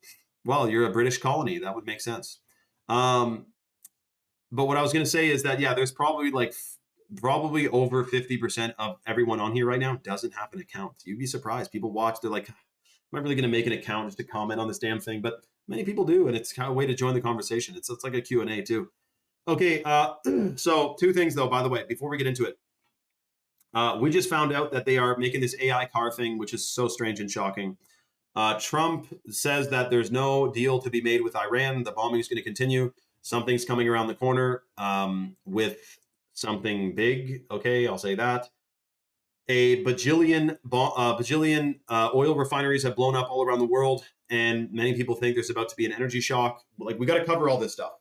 Well, you're a British colony. That would make sense. But what I was going to say is that, yeah, there's probably probably over 50% of everyone on here right now doesn't have an account. You'd be surprised. People watch. They're like, am I really going to make an account just to comment on this damn thing? But many people do, and it's kind of a way to join the conversation. It's like a Q&A too. Okay, so 2 things, though, by the way, before we get into it. We just found out that they are making this AI car thing, which is so strange and shocking. Trump says that there's no deal to be made with Iran. The bombing is going to continue. Something's coming around the corner with something big. Okay, I'll say that. A bajillion oil refineries have blown up all around the world, and many people think there's about to be an energy shock. Like, we got to cover all this stuff.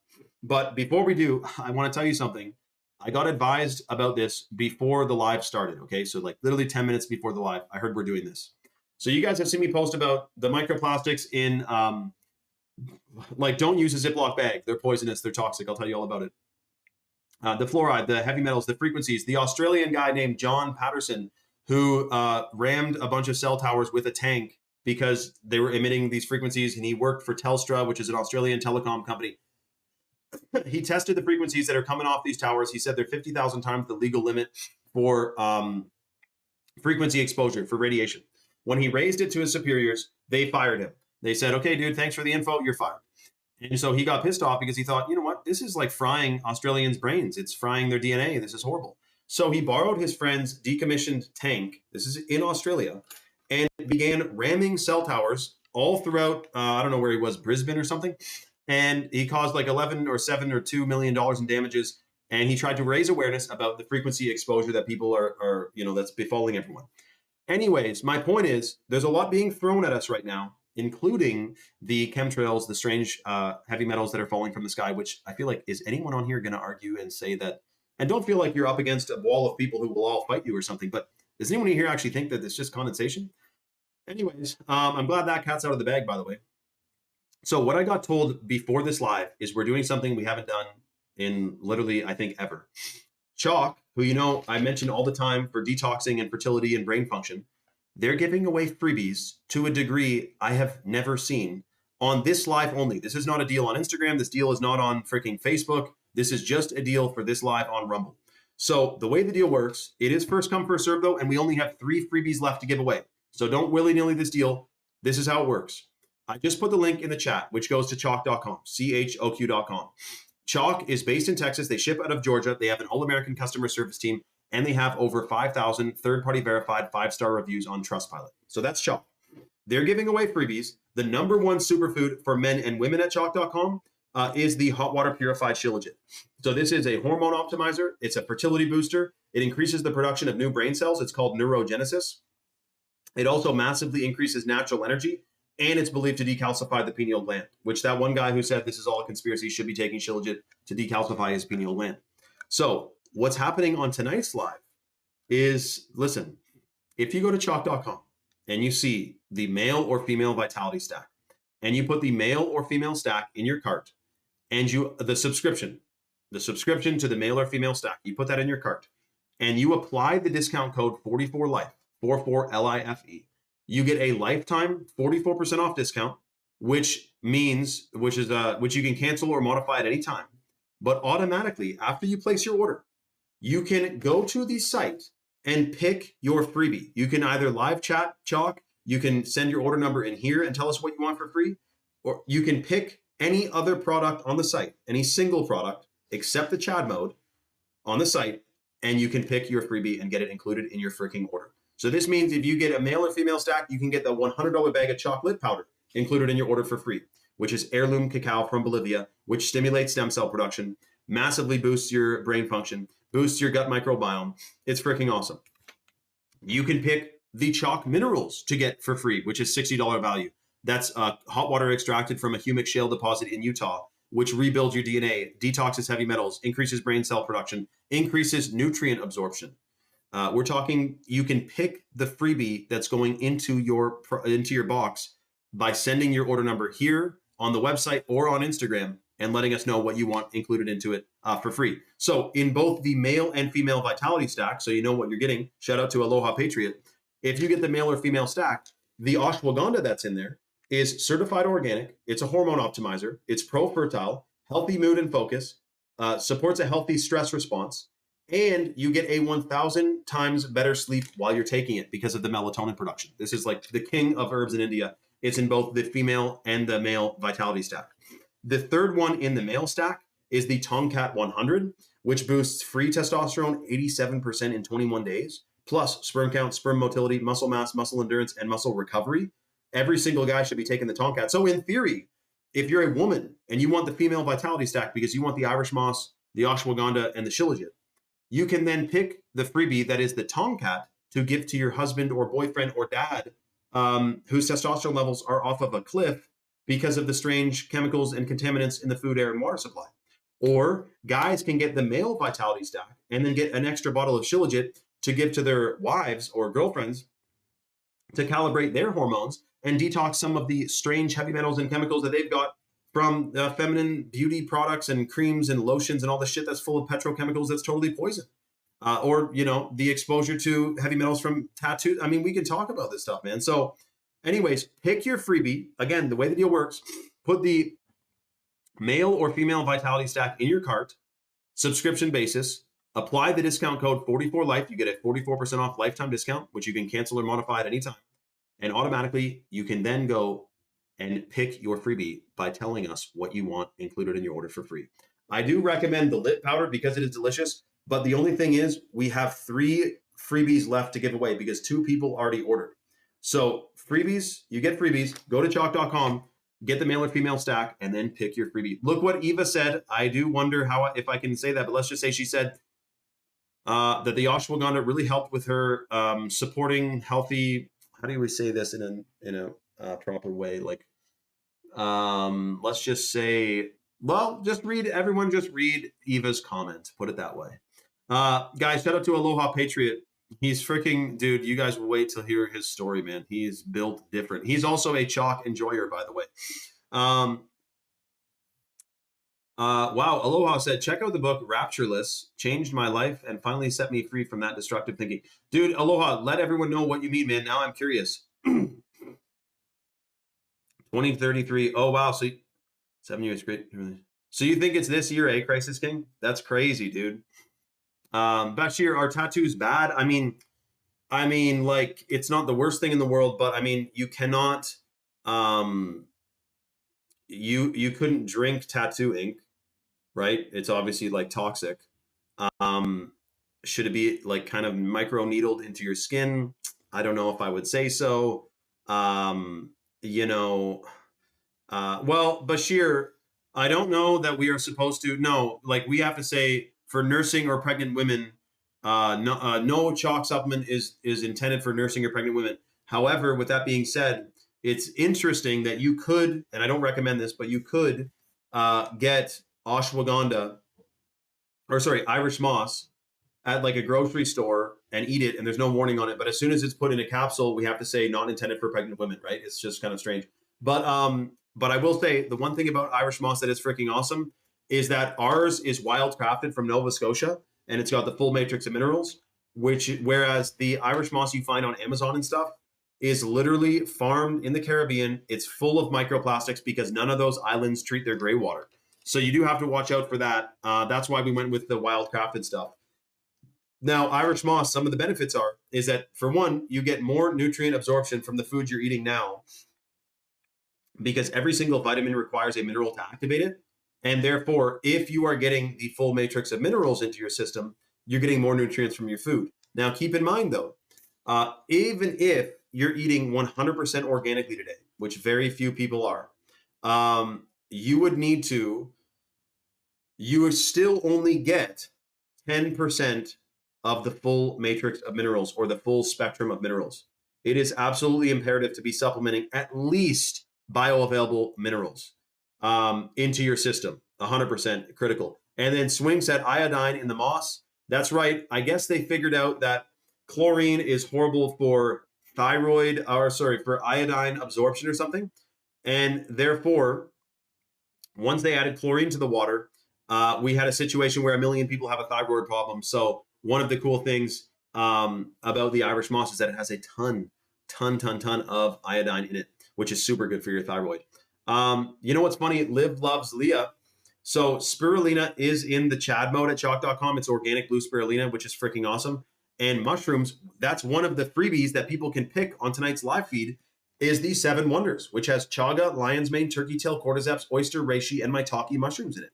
But before we do, I want to tell you something. I got advised about this before the live started. Okay, so like literally 10 minutes before the live, I heard we're doing this. So you guys have seen me post about the microplastics in, like, don't use a Ziploc bag. They're poisonous. They're toxic. I'll tell you all about it. The fluoride, the heavy metals, the frequencies. The Australian guy named John Patterson, who rammed a bunch of cell towers with a tank because they were emitting these frequencies, and he worked for Telstra, which is an Australian telecom company. He tested the frequencies that are coming off these towers. He said they're 50,000 times the legal limit for frequency exposure for radiation. When he raised it to his superiors, they fired him. They said, okay, dude, thanks for the info. You're fired. And so he got pissed off because he thought, you know what? This is like frying Australians' brains. It's frying their DNA. This is horrible. So he borrowed his friend's decommissioned tank. This is in Australia, and began ramming cell towers all throughout, I don't know where he was, Brisbane or something. And he caused like 11 or 7 or $2 million in damages. And he tried to raise awareness about the frequency exposure that people are that's befalling everyone. Anyways, my point is there's a lot being thrown at us right now, including the chemtrails, the strange heavy metals that are falling from the sky, which I feel like, is anyone on here going to argue and say that? And don't feel like you're up against a wall of people who will all fight you or something, but does anyone here actually think that it's just condensation? Anyways, I'm glad that cat's out of the bag, by the way. So what I got told before this live is we're doing something we haven't done in literally, I think, ever. Chalk, who you know I mention all the time for detoxing and fertility and brain function, they're giving away freebies to a degree I have never seen on this live only. This is not a deal on Instagram. This deal is not on freaking Facebook. This is just a deal for this live on Rumble. So the way the deal works, it is first come, first serve though, and we only have 3 freebies left to give away. So don't willy-nilly this deal. This is how it works. I just put the link in the chat, which goes to chalk.com, CHOQ.com. Chalk is based in Texas. They ship out of Georgia. They have an all-American customer service team, and they have over 5,000 third-party verified 5-star reviews on Trustpilot. So that's Chalk. They're giving away freebies. The number 1 superfood for men and women at chalk.com is the hot water purified shilajit. So this is a hormone optimizer. It's a fertility booster. It increases the production of new brain cells. It's called neurogenesis. It also massively increases natural energy, and it's believed to decalcify the pineal gland, which that one guy who said this is all a conspiracy should be taking shilajit to decalcify his pineal gland. So what's happening on tonight's live is, listen, if you go to chalk.com and you see the male or female vitality stack, and you put the male or female stack in your cart, and the subscription to the male or female stack, you put that in your cart, and you apply the discount code 44LIFE, 44LIFE, you get a lifetime 44% off discount, which you can cancel or modify at any time. But automatically, after you place your order, you can go to the site and pick your freebie. You can either live chat Chalk, you can send your order number in here and tell us what you want for free, or you can pick any other product on the site, any single product, except the Chad mode on the site, and you can pick your freebie and get it included in your freaking order. So this means if you get a male or female stack, you can get the $100 bag of chocolate powder included in your order for free, which is heirloom cacao from Bolivia, which stimulates stem cell production, massively boosts your brain function, boosts your gut microbiome. It's freaking awesome. You can pick the chalk minerals to get for free, which is $60 value. That's hot water extracted from a humic shale deposit in Utah, which rebuilds your DNA, detoxes heavy metals, increases brain cell production, increases nutrient absorption. We're talking, you can pick the freebie that's going into your box by sending your order number here on the website or on Instagram and letting us know what you want included into it for free. So in both the male and female vitality stack, so you know what you're getting, shout out to Aloha Patriot. If you get the male or female stack, the ashwagandha that's in there is certified organic. It's a hormone optimizer. It's pro-fertile, healthy mood and focus, supports a healthy stress response, and you get a 1,000 times better sleep while you're taking it because of the melatonin production. This is like the king of herbs in India. It's in both the female and the male vitality stack. The third one in the male stack is the Tomcat 100, which boosts free testosterone 87% in 21 days, plus sperm count, sperm motility, muscle mass, muscle endurance, and muscle recovery. Every single guy should be taking the Tomcat. So in theory, if you're a woman and you want the female vitality stack because you want the Irish moss, the ashwagandha, and the shilajit, you can then pick the freebie that is the Tomcat to give to your husband or boyfriend or dad whose testosterone levels are off of a cliff because of the strange chemicals and contaminants in the food, air, and water supply. Or guys can get the male vitality stack and then get an extra bottle of shilajit to give to their wives or girlfriends to calibrate their hormones and detox some of the strange heavy metals and chemicals that they've got from feminine beauty products and creams and lotions and all the shit that's full of petrochemicals that's totally poison. Or, you know, the exposure to heavy metals from tattoos. I mean, we can talk about this stuff, man. So anyways, pick your freebie. Again, the way the deal works, put the male or female vitality stack in your cart, subscription basis, apply the discount code 44LIFE. You get a 44% off lifetime discount, which you can cancel or modify at any time. And automatically, you can then go and pick your freebie by telling us what you want included in your order for free. I do recommend the lip powder because it is delicious, but the only thing is we have 3 freebies left to give away because 2 people already ordered. So freebies, you get freebies, go to chalk.com, get the male or female stack, and then pick your freebie. Look what Eva said. I do wonder if I can say that, but let's just say she said that the ashwagandha really helped with her supporting healthy, how do we say this in a proper way? Like, let's just say, well, just read Eva's comment. Put it that way. Guys, shout out to Aloha Patriot. He's freaking dude. You guys will wait to hear his story, man. He's built different. He's also a chalk enjoyer, by the way. Um, wow, Aloha said, check out the book Raptureless, changed my life and finally set me free from that destructive thinking. Dude, Aloha, let everyone know what you mean, man. Now I'm curious. 2033. Oh, wow. So 7 years, great. So you think it's this year, eh, Crisis King? That's crazy, dude. Bashir, are tattoos bad? Like it's not the worst thing in the world, but I mean, you cannot, you couldn't drink tattoo ink, right? It's obviously like toxic. Um, should it be like kind of micro needled into your skin? I don't know if I would say so. Um, you know, well, Bashir, I don't know that we are supposed to. No, like we have to say for nursing or pregnant women, no chalk supplement is intended for nursing or pregnant women. However, with that being said, it's interesting that you could, and I don't recommend this, but you could get ashwagandha, or sorry, Irish moss at like a grocery store and eat it, and there's no warning on it. But as soon as it's put in a capsule, we have to say not intended for pregnant women, right? It's just kind of strange. But I will say the one thing about Irish moss that is freaking awesome is that ours is wild crafted from Nova Scotia, and it's got the full matrix of minerals. Whereas the Irish moss you find on Amazon and stuff is literally farmed in the Caribbean. It's full of microplastics because none of those islands treat their gray water. So you do have to watch out for that. That's why we went with the wild crafted stuff. Now, Irish moss, some of the benefits is that for one, you get more nutrient absorption from the food you're eating now because every single vitamin requires a mineral to activate it. And therefore, if you are getting the full matrix of minerals into your system, you're getting more nutrients from your food. Now, keep in mind though, even if you're eating 100% organically today, which very few people are, you would still only get 10% of the full matrix of minerals or the full spectrum of minerals. It is absolutely imperative to be supplementing at least bioavailable minerals into your system. 100% critical. And then Swing said iodine in the moss. That's right. I guess they figured out that chlorine is horrible for for iodine absorption or something. And therefore, once they added chlorine to the water, we had a situation where 1 million people have a thyroid problem. So one of the cool things about the Irish moss is that it has a ton of iodine in it, which is super good for your thyroid. You know what's funny? Liv loves Leah. So spirulina is in the Chad mode at chalk.com. It's organic blue spirulina, which is freaking awesome. And mushrooms, that's one of the freebies that people can pick on tonight's live feed is the 7 Wonders, which has chaga, lion's mane, turkey tail, cordyceps, oyster, reishi, and maitake mushrooms in it.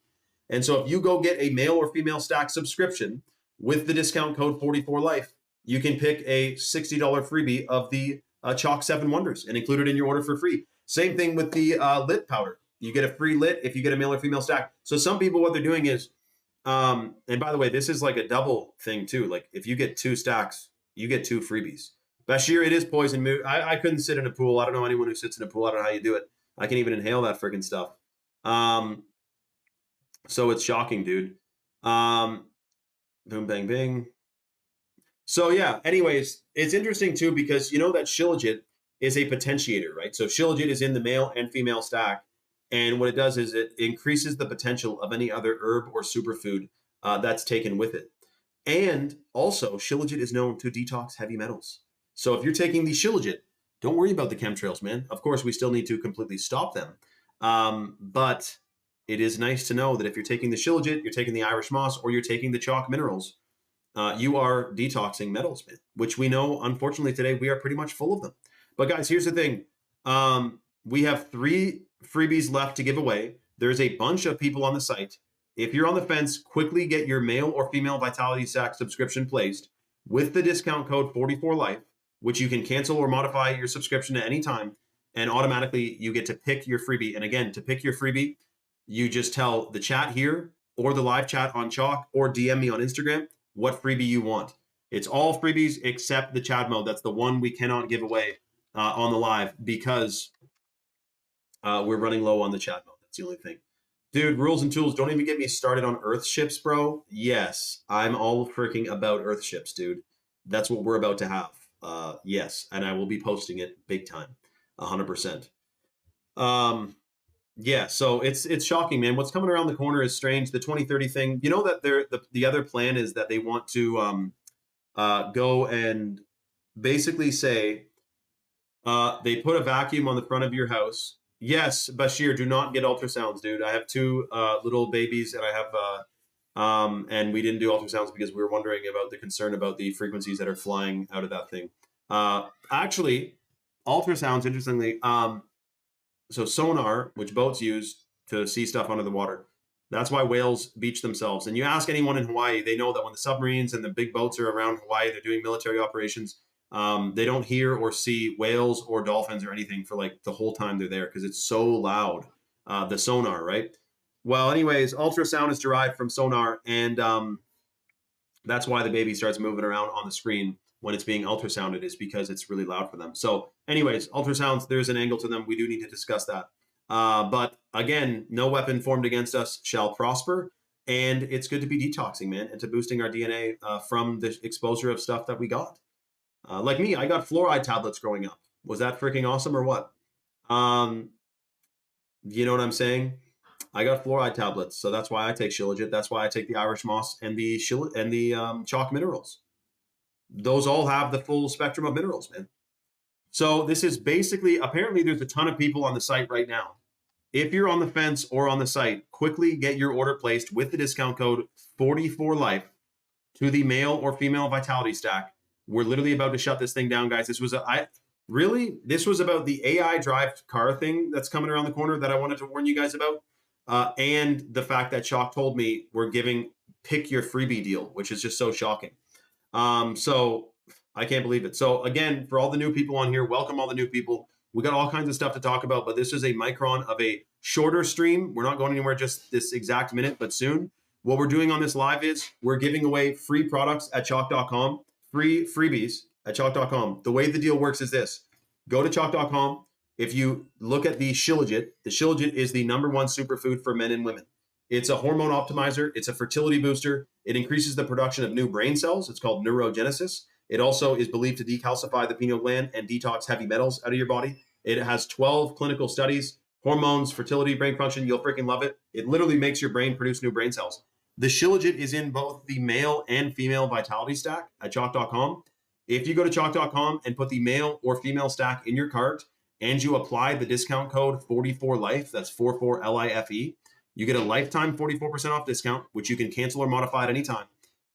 And so if you go get a male or female stack subscription with the discount code 44life, you can pick a $60 freebie of the Chalk 7 Wonders and include it in your order for free. Same thing with the lit powder. You get a free lit if you get a male or female stack. So some people, what they're doing is, and by the way, this is like a double thing too. Like if you get 2 stacks, you get 2 freebies. Bashir, it is poison. I couldn't sit in a pool. I don't know anyone who sits in a pool. I don't know how you do it. I can't even inhale that freaking stuff. So it's shocking, dude. Boom, bang, bang. So yeah, anyways, it's interesting too because you know that Shilajit is a potentiator, right? So Shilajit is in the male and female stack. And what it does is it increases the potential of any other herb or superfood that's taken with it. And also, Shilajit is known to detox heavy metals. So if you're taking the Shilajit, don't worry about the chemtrails, man. Of course, we still need to completely stop them. But it is nice to know that if you're taking the Shilajit, you're taking the Irish moss, or you're taking the chalk minerals, you are detoxing metals, man, which we know, unfortunately, today we are pretty much full of them. But guys, here's the thing. We have 3 freebies left to give away. There's a bunch of people on the site. If you're on the fence, quickly get your male or female Vitality Stack subscription placed with the discount code 44life, which you can cancel or modify your subscription at any time, and automatically you get to pick your freebie. And again, to pick your freebie, you just tell the chat here or the live chat on Chalk or DM me on Instagram what freebie you want. It's all freebies except the Chad mode. That's the one we cannot give away on the live because we're running low on the Chad mode. That's the only thing. Dude, rules and tools, don't even get me started on Earth ships, bro. Yes, I'm all freaking about Earth ships, dude. That's what we're about to have. Yes, and I will be posting it big time, 100%. Um, yeah, so it's shocking, man. What's coming around the corner is strange. The 2030 thing, you know that the other plan is that they want to go and basically say they put a vacuum on the front of your house. Yes, Bashir, do not get ultrasounds, dude. I have two little babies, and I have and we didn't do ultrasounds because we were wondering about the concern about the frequencies that are flying out of that thing. Actually, ultrasounds, interestingly, so sonar, which boats use to see stuff under the water. That's why whales beach themselves. And you ask anyone in Hawaii, they know that when the submarines and the big boats are around Hawaii, they're doing military operations. They don't hear or see whales or dolphins or anything for like the whole time they're there because it's so loud. The sonar, right? Well, anyways, ultrasound is derived from sonar, and that's why the baby starts moving around on the screen when it's being ultrasounded, is because it's really loud for them. So, anyways, ultrasounds, there's an angle to them. We do need to discuss that. But again, no weapon formed against us shall prosper. And it's good to be detoxing, man, and to boosting our DNA from the exposure of stuff that we got. Like me, I got fluoride tablets growing up. Was that freaking awesome or what? You know what I'm saying? I got fluoride tablets, so that's why I take Shilajit. That's why I take the Irish moss and the chalk minerals. Those all have the full spectrum of minerals, man. So this is basically, apparently there's a ton of people on the site right now. If you're on the fence or on the site, quickly get your order placed with the discount code 44life to the male or female vitality stack. We're literally about to shut this thing down, guys. This was about the AI drive car thing that's coming around the corner that I wanted to warn you guys about. And the fact that Chalk told me we're giving pick your freebie deal, which is just so shocking. So I can't believe it. So again, for all the new people on here, welcome all the new people. We got all kinds of stuff to talk about, but this is a micron of a shorter stream. We're not going anywhere just this exact minute, but soon. What we're doing on this live is we're giving away free products at chalk.com, free freebies at chalk.com. The way the deal works is this. Go to chalk.com. If you look at the Shilajit is the #1 superfood for men and women. It's a hormone optimizer. It's a fertility booster. It increases the production of new brain cells. It's called neurogenesis. It also is believed to decalcify the pineal gland and detox heavy metals out of your body. It has 12 clinical studies, hormones, fertility, brain function. You'll freaking love it. It literally makes your brain produce new brain cells. The Shilajit is in both the male and female vitality stack at chalk.com. If you go to chalk.com and put the male or female stack in your cart and you apply the discount code 44life, that's 44LIFE, you get a lifetime 44% off discount, which you can cancel or modify at any time.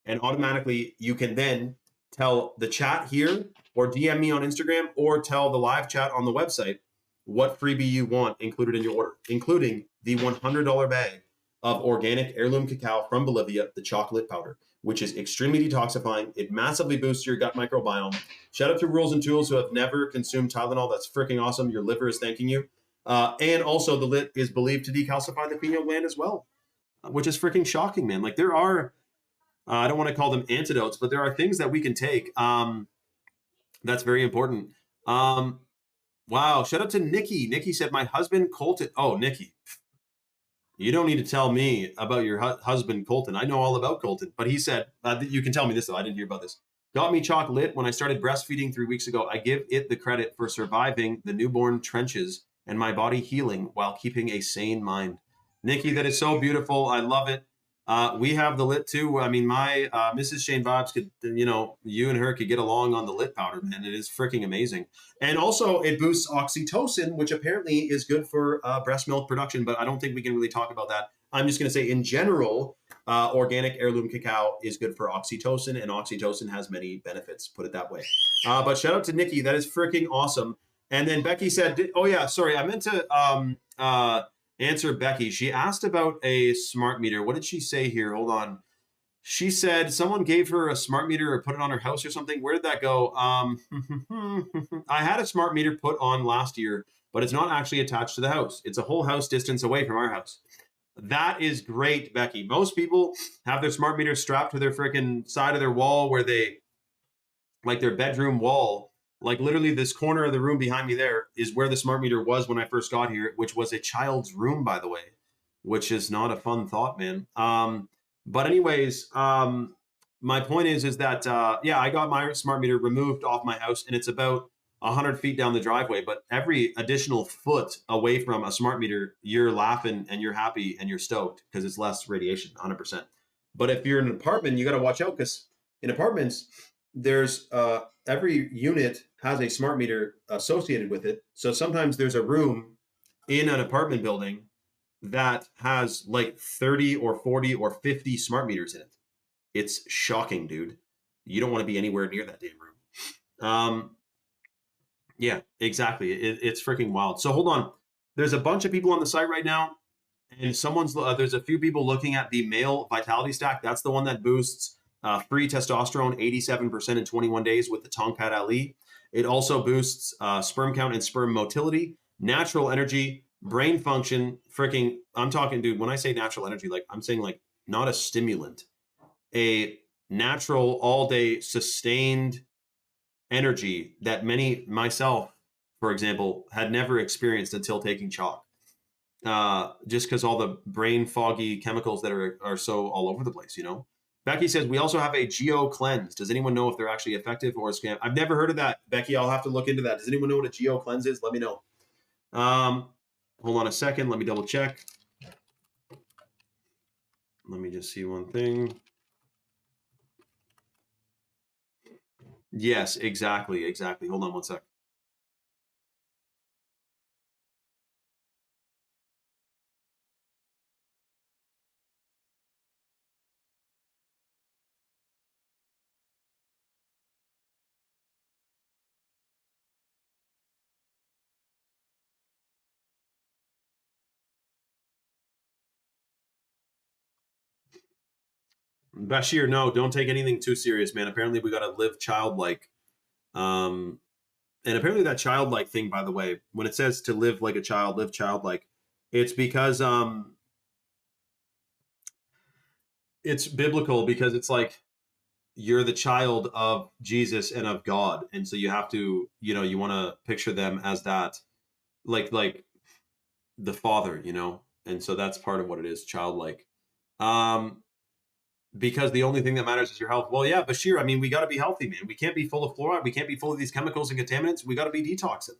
And automatically you can then tell the chat here or DM me on Instagram or tell the live chat on the website what freebie you want included in your order, including the $100 bag of organic heirloom cacao from Bolivia, the chocolate powder, which is extremely detoxifying. It massively boosts your gut microbiome. Shout out to Rules and Tools who have never consumed Tylenol. That's freaking awesome. Your liver is thanking you. And also the lit is believed to decalcify the pineal gland as well, which is freaking shocking, man. Like there are, I don't want to call them antidotes, but there are things that we can take. That's very important. Wow. Shout out to Nikki. Nikki said, my husband Colton. Oh, Nikki, you don't need to tell me about your husband Colton. I know all about Colton, but he said, you can tell me this though. I didn't hear about this. Got me chocolate when I started breastfeeding 3 weeks ago. I give it the credit for surviving the newborn trenches and my body healing while keeping a sane mind. Nikki, that is so beautiful. I love it. We have the lit too. I mean, my Mrs. Shane Vibes could, you and her could get along on the lit powder, man. It is freaking amazing. And also it boosts oxytocin, which apparently is good for breast milk production, but I don't think we can really talk about that. I'm just going to say in general, organic heirloom cacao is good for oxytocin, and oxytocin has many benefits, put it that way. But shout out to Nikki. That is freaking awesome. And then Becky said, oh yeah, sorry, I meant to answer Becky. She asked about a smart meter. What did she say here? Hold on. She said someone gave her a smart meter or put it on her house or something. Where did that go? I had a smart meter put on last year, but it's not actually attached to the house. It's a whole house distance away from our house. That is great, Becky. Most people have their smart meter strapped to their freaking side of their wall where they, like their bedroom wall. Like literally this corner of the room behind me there is where the smart meter was when I first got here, which was a child's room, by the way, which is not a fun thought, man. But anyways, my point is that yeah, I got my smart meter removed off my house, and it's about 100 feet down the driveway. But every additional foot away from a smart meter, you're laughing and you're happy and you're stoked because it's less radiation, 100%. But if you're in an apartment, you got to watch out because in apartments, there's every unit has a smart meter associated with it. So sometimes there's a room in an apartment building that has like 30 or 40 or 50 smart meters in it. It's shocking, dude. You don't want to be anywhere near that damn room. Yeah, exactly. It's freaking wild. So hold on. There's a bunch of people on the site right now, and there's a few people looking at the male vitality stack. That's the one that boosts free testosterone 87% in 21 days with the Tongkat Ali. It also boosts sperm count and sperm motility, natural energy, brain function. Freaking, I'm talking, dude. When I say natural energy, like I'm saying, like not a stimulant, a natural all day sustained energy that myself, for example, had never experienced until taking chalk. Just because all the brain foggy chemicals that are so all over the place, you know. Becky says we also have a geo cleanse. Does anyone know if they're actually effective or a scam? I've never heard of that, Becky. I'll have to look into that. Does anyone know what a geo cleanse is? Let me know. Hold on a second. Let me double check. Let me just see one thing. Yes, exactly. Hold on one sec. Bashir, no, don't take anything too serious, man. Apparently, we got to live childlike. Um, and apparently, that childlike thing, by the way, when it says to live like a child, live childlike, it's because it's biblical because it's like you're the child of Jesus and of God, and so you have to, you know, you want to picture them as that, like the Father, you know, and so that's part of what it is, childlike. Um, because the only thing that matters is your health. Well, yeah, Bashir, I mean, we got to be healthy, man. We can't be full of fluoride. We can't be full of these chemicals and contaminants. We got to be detoxing.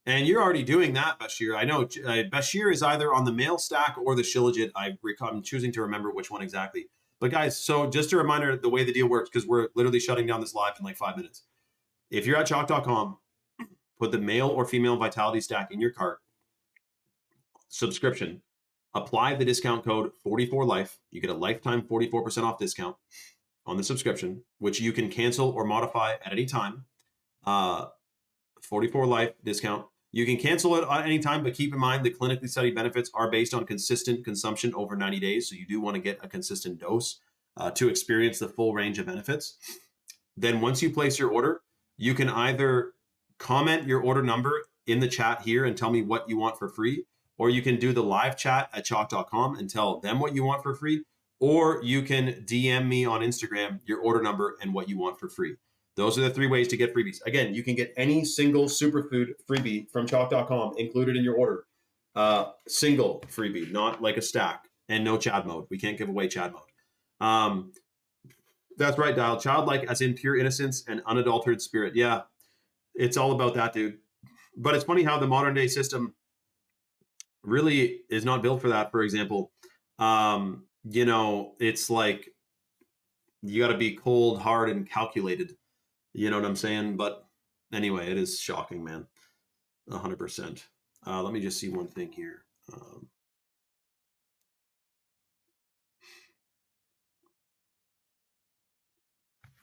And you're already doing that, Bashir. I know Bashir is either on the male stack or the Shilajit. I'm choosing to remember which one exactly. But guys, so just a reminder the way the deal works, because we're literally shutting down this live in like 5 minutes. If you're at chalk.com, put the male or female vitality stack in your cart, subscription, apply the discount code 44life. You get a lifetime 44% off discount on the subscription, which you can cancel or modify at any time. 44 life discount. You can cancel it at any time, but keep in mind the clinically studied benefits are based on consistent consumption over 90 days. So you do want to get a consistent dose to experience the full range of benefits. Then once you place your order, you can either comment your order number in the chat here and tell me what you want for free, or you can do the live chat at chalk.com and tell them what you want for free, or you can DM me on Instagram your order number and what you want for free. Those are the 3 ways to get freebies. Again, you can get any single superfood freebie from chalk.com included in your order. Single freebie, not like a stack, and no Chad mode. We can't give away Chad mode. That's right, Dial. Childlike as in pure innocence and unadulterated spirit. Yeah, it's all about that, dude. But it's funny how the modern day system really is not built for that. For example, you know, it's like you got to be cold, hard, and calculated. You know what I'm saying? But anyway, it is shocking, man. 100%. Let me just see one thing here.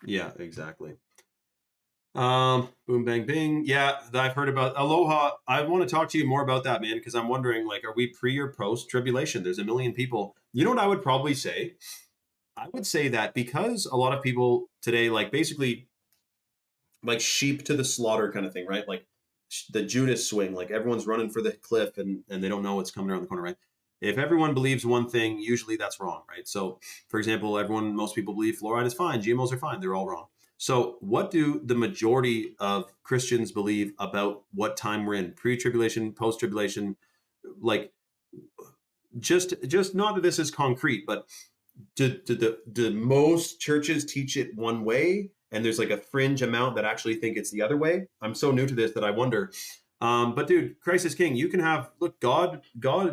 Yeah, exactly. Boom, bang, bing. Yeah, I've heard about Aloha. I want to talk to you more about that, man, because I'm wondering, like, are we pre or post tribulation? There's a million people. You know what I would probably say? I would say that because a lot of people today, like, basically, like sheep to the slaughter kind of thing, right? Like the Judas swing, like everyone's running for the cliff and they don't know what's coming around the corner, right? If everyone believes one thing, usually that's wrong, right? So, for example, most people believe fluoride is fine, GMOs are fine, they're all wrong. So, what do the majority of Christians believe about what time we're in? Pre-tribulation, post-tribulation, like just not that this is concrete, but do most churches teach it one way, and there's like a fringe amount that actually think it's the other way? I'm so new to this that I wonder. But dude, Christ is King. You can have, look, God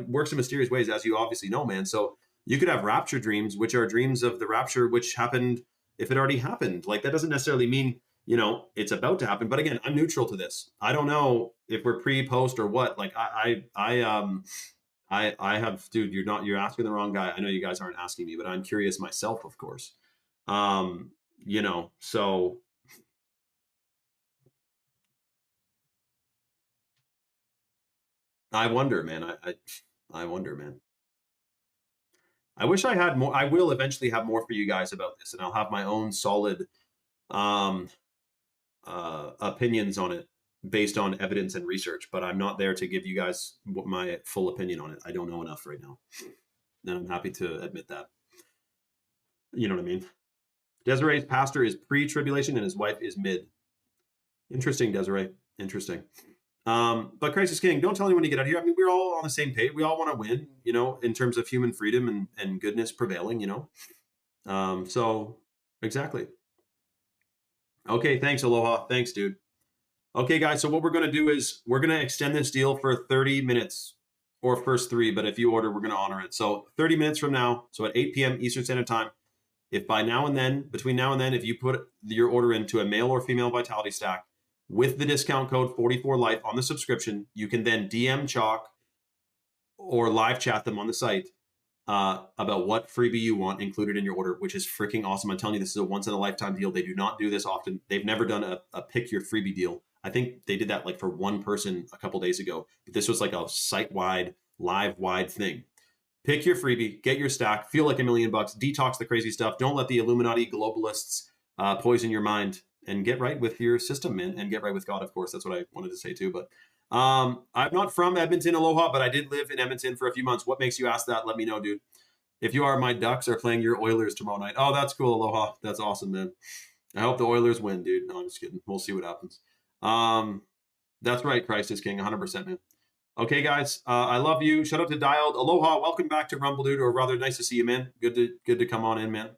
works in mysterious ways, as you obviously know, man. So you could have rapture dreams, which are dreams of the rapture, which happened if it already happened. Like that doesn't necessarily mean, it's about to happen. But again, I'm neutral to this. I don't know if we're pre, post, or what. Like I have, dude, you're asking the wrong guy. I know you guys aren't asking me, but I'm curious myself, of course. Um, so I wonder, man. I wonder, man. I wish I had more. I will eventually have more for you guys about this, and I'll have my own solid um, opinions on it based on evidence and research. But I'm not there to give you guys my full opinion on it. I don't know enough right now, and I'm happy to admit that. You know what I mean? Desiree's pastor is pre-tribulation, and his wife is mid. Interesting, Desiree. Interesting. But Christ is King, don't tell anyone to get out of here. I mean, we're all on the same page. We all want to win, in terms of human freedom and goodness prevailing, So exactly. Okay, thanks, Aloha. Thanks, dude. Okay, guys, so what we're going to do is we're going to extend this deal for 30 minutes or first 3, but if you order, we're going to honor it. So 30 minutes from now, so at 8 p.m. Eastern Standard Time, if between now and then, if you put your order into a male or female vitality stack with the discount code 44life on the subscription, you can then DM Chalk or live chat them on the site about what freebie you want included in your order, which is freaking awesome. I'm telling you, this is a once in a lifetime deal. They do not do this often. They've never done a pick your freebie deal. I think they did that like for one person a couple days ago, but this was like a site-wide, live-wide thing. Pick your freebie, get your stack, feel like $1 million, detox the crazy stuff. Don't let the Illuminati globalists poison your mind, and get right with your system, man, and get right with God, of course. That's what I wanted to say too. But I'm not from Edmonton, Aloha, but I did live in Edmonton for a few months. What makes you ask that? Let me know, dude. If you are, my Ducks are playing your Oilers tomorrow night. Oh, that's cool, Aloha. That's awesome, man. I hope the Oilers win, dude. No, I'm just kidding. We'll see what happens. That's right, Christ is King, 100%, man. Okay, guys, I love you. Shout out to Dialed. Aloha, welcome back to Rumble, dude, or rather, nice to see you, man. Good to come on in, man.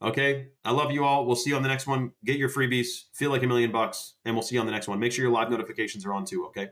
Okay, I love you all. We'll see you on the next one. Get your freebies. Feel like $1 million, and we'll see you on the next one. Make sure your live notifications are on too, okay?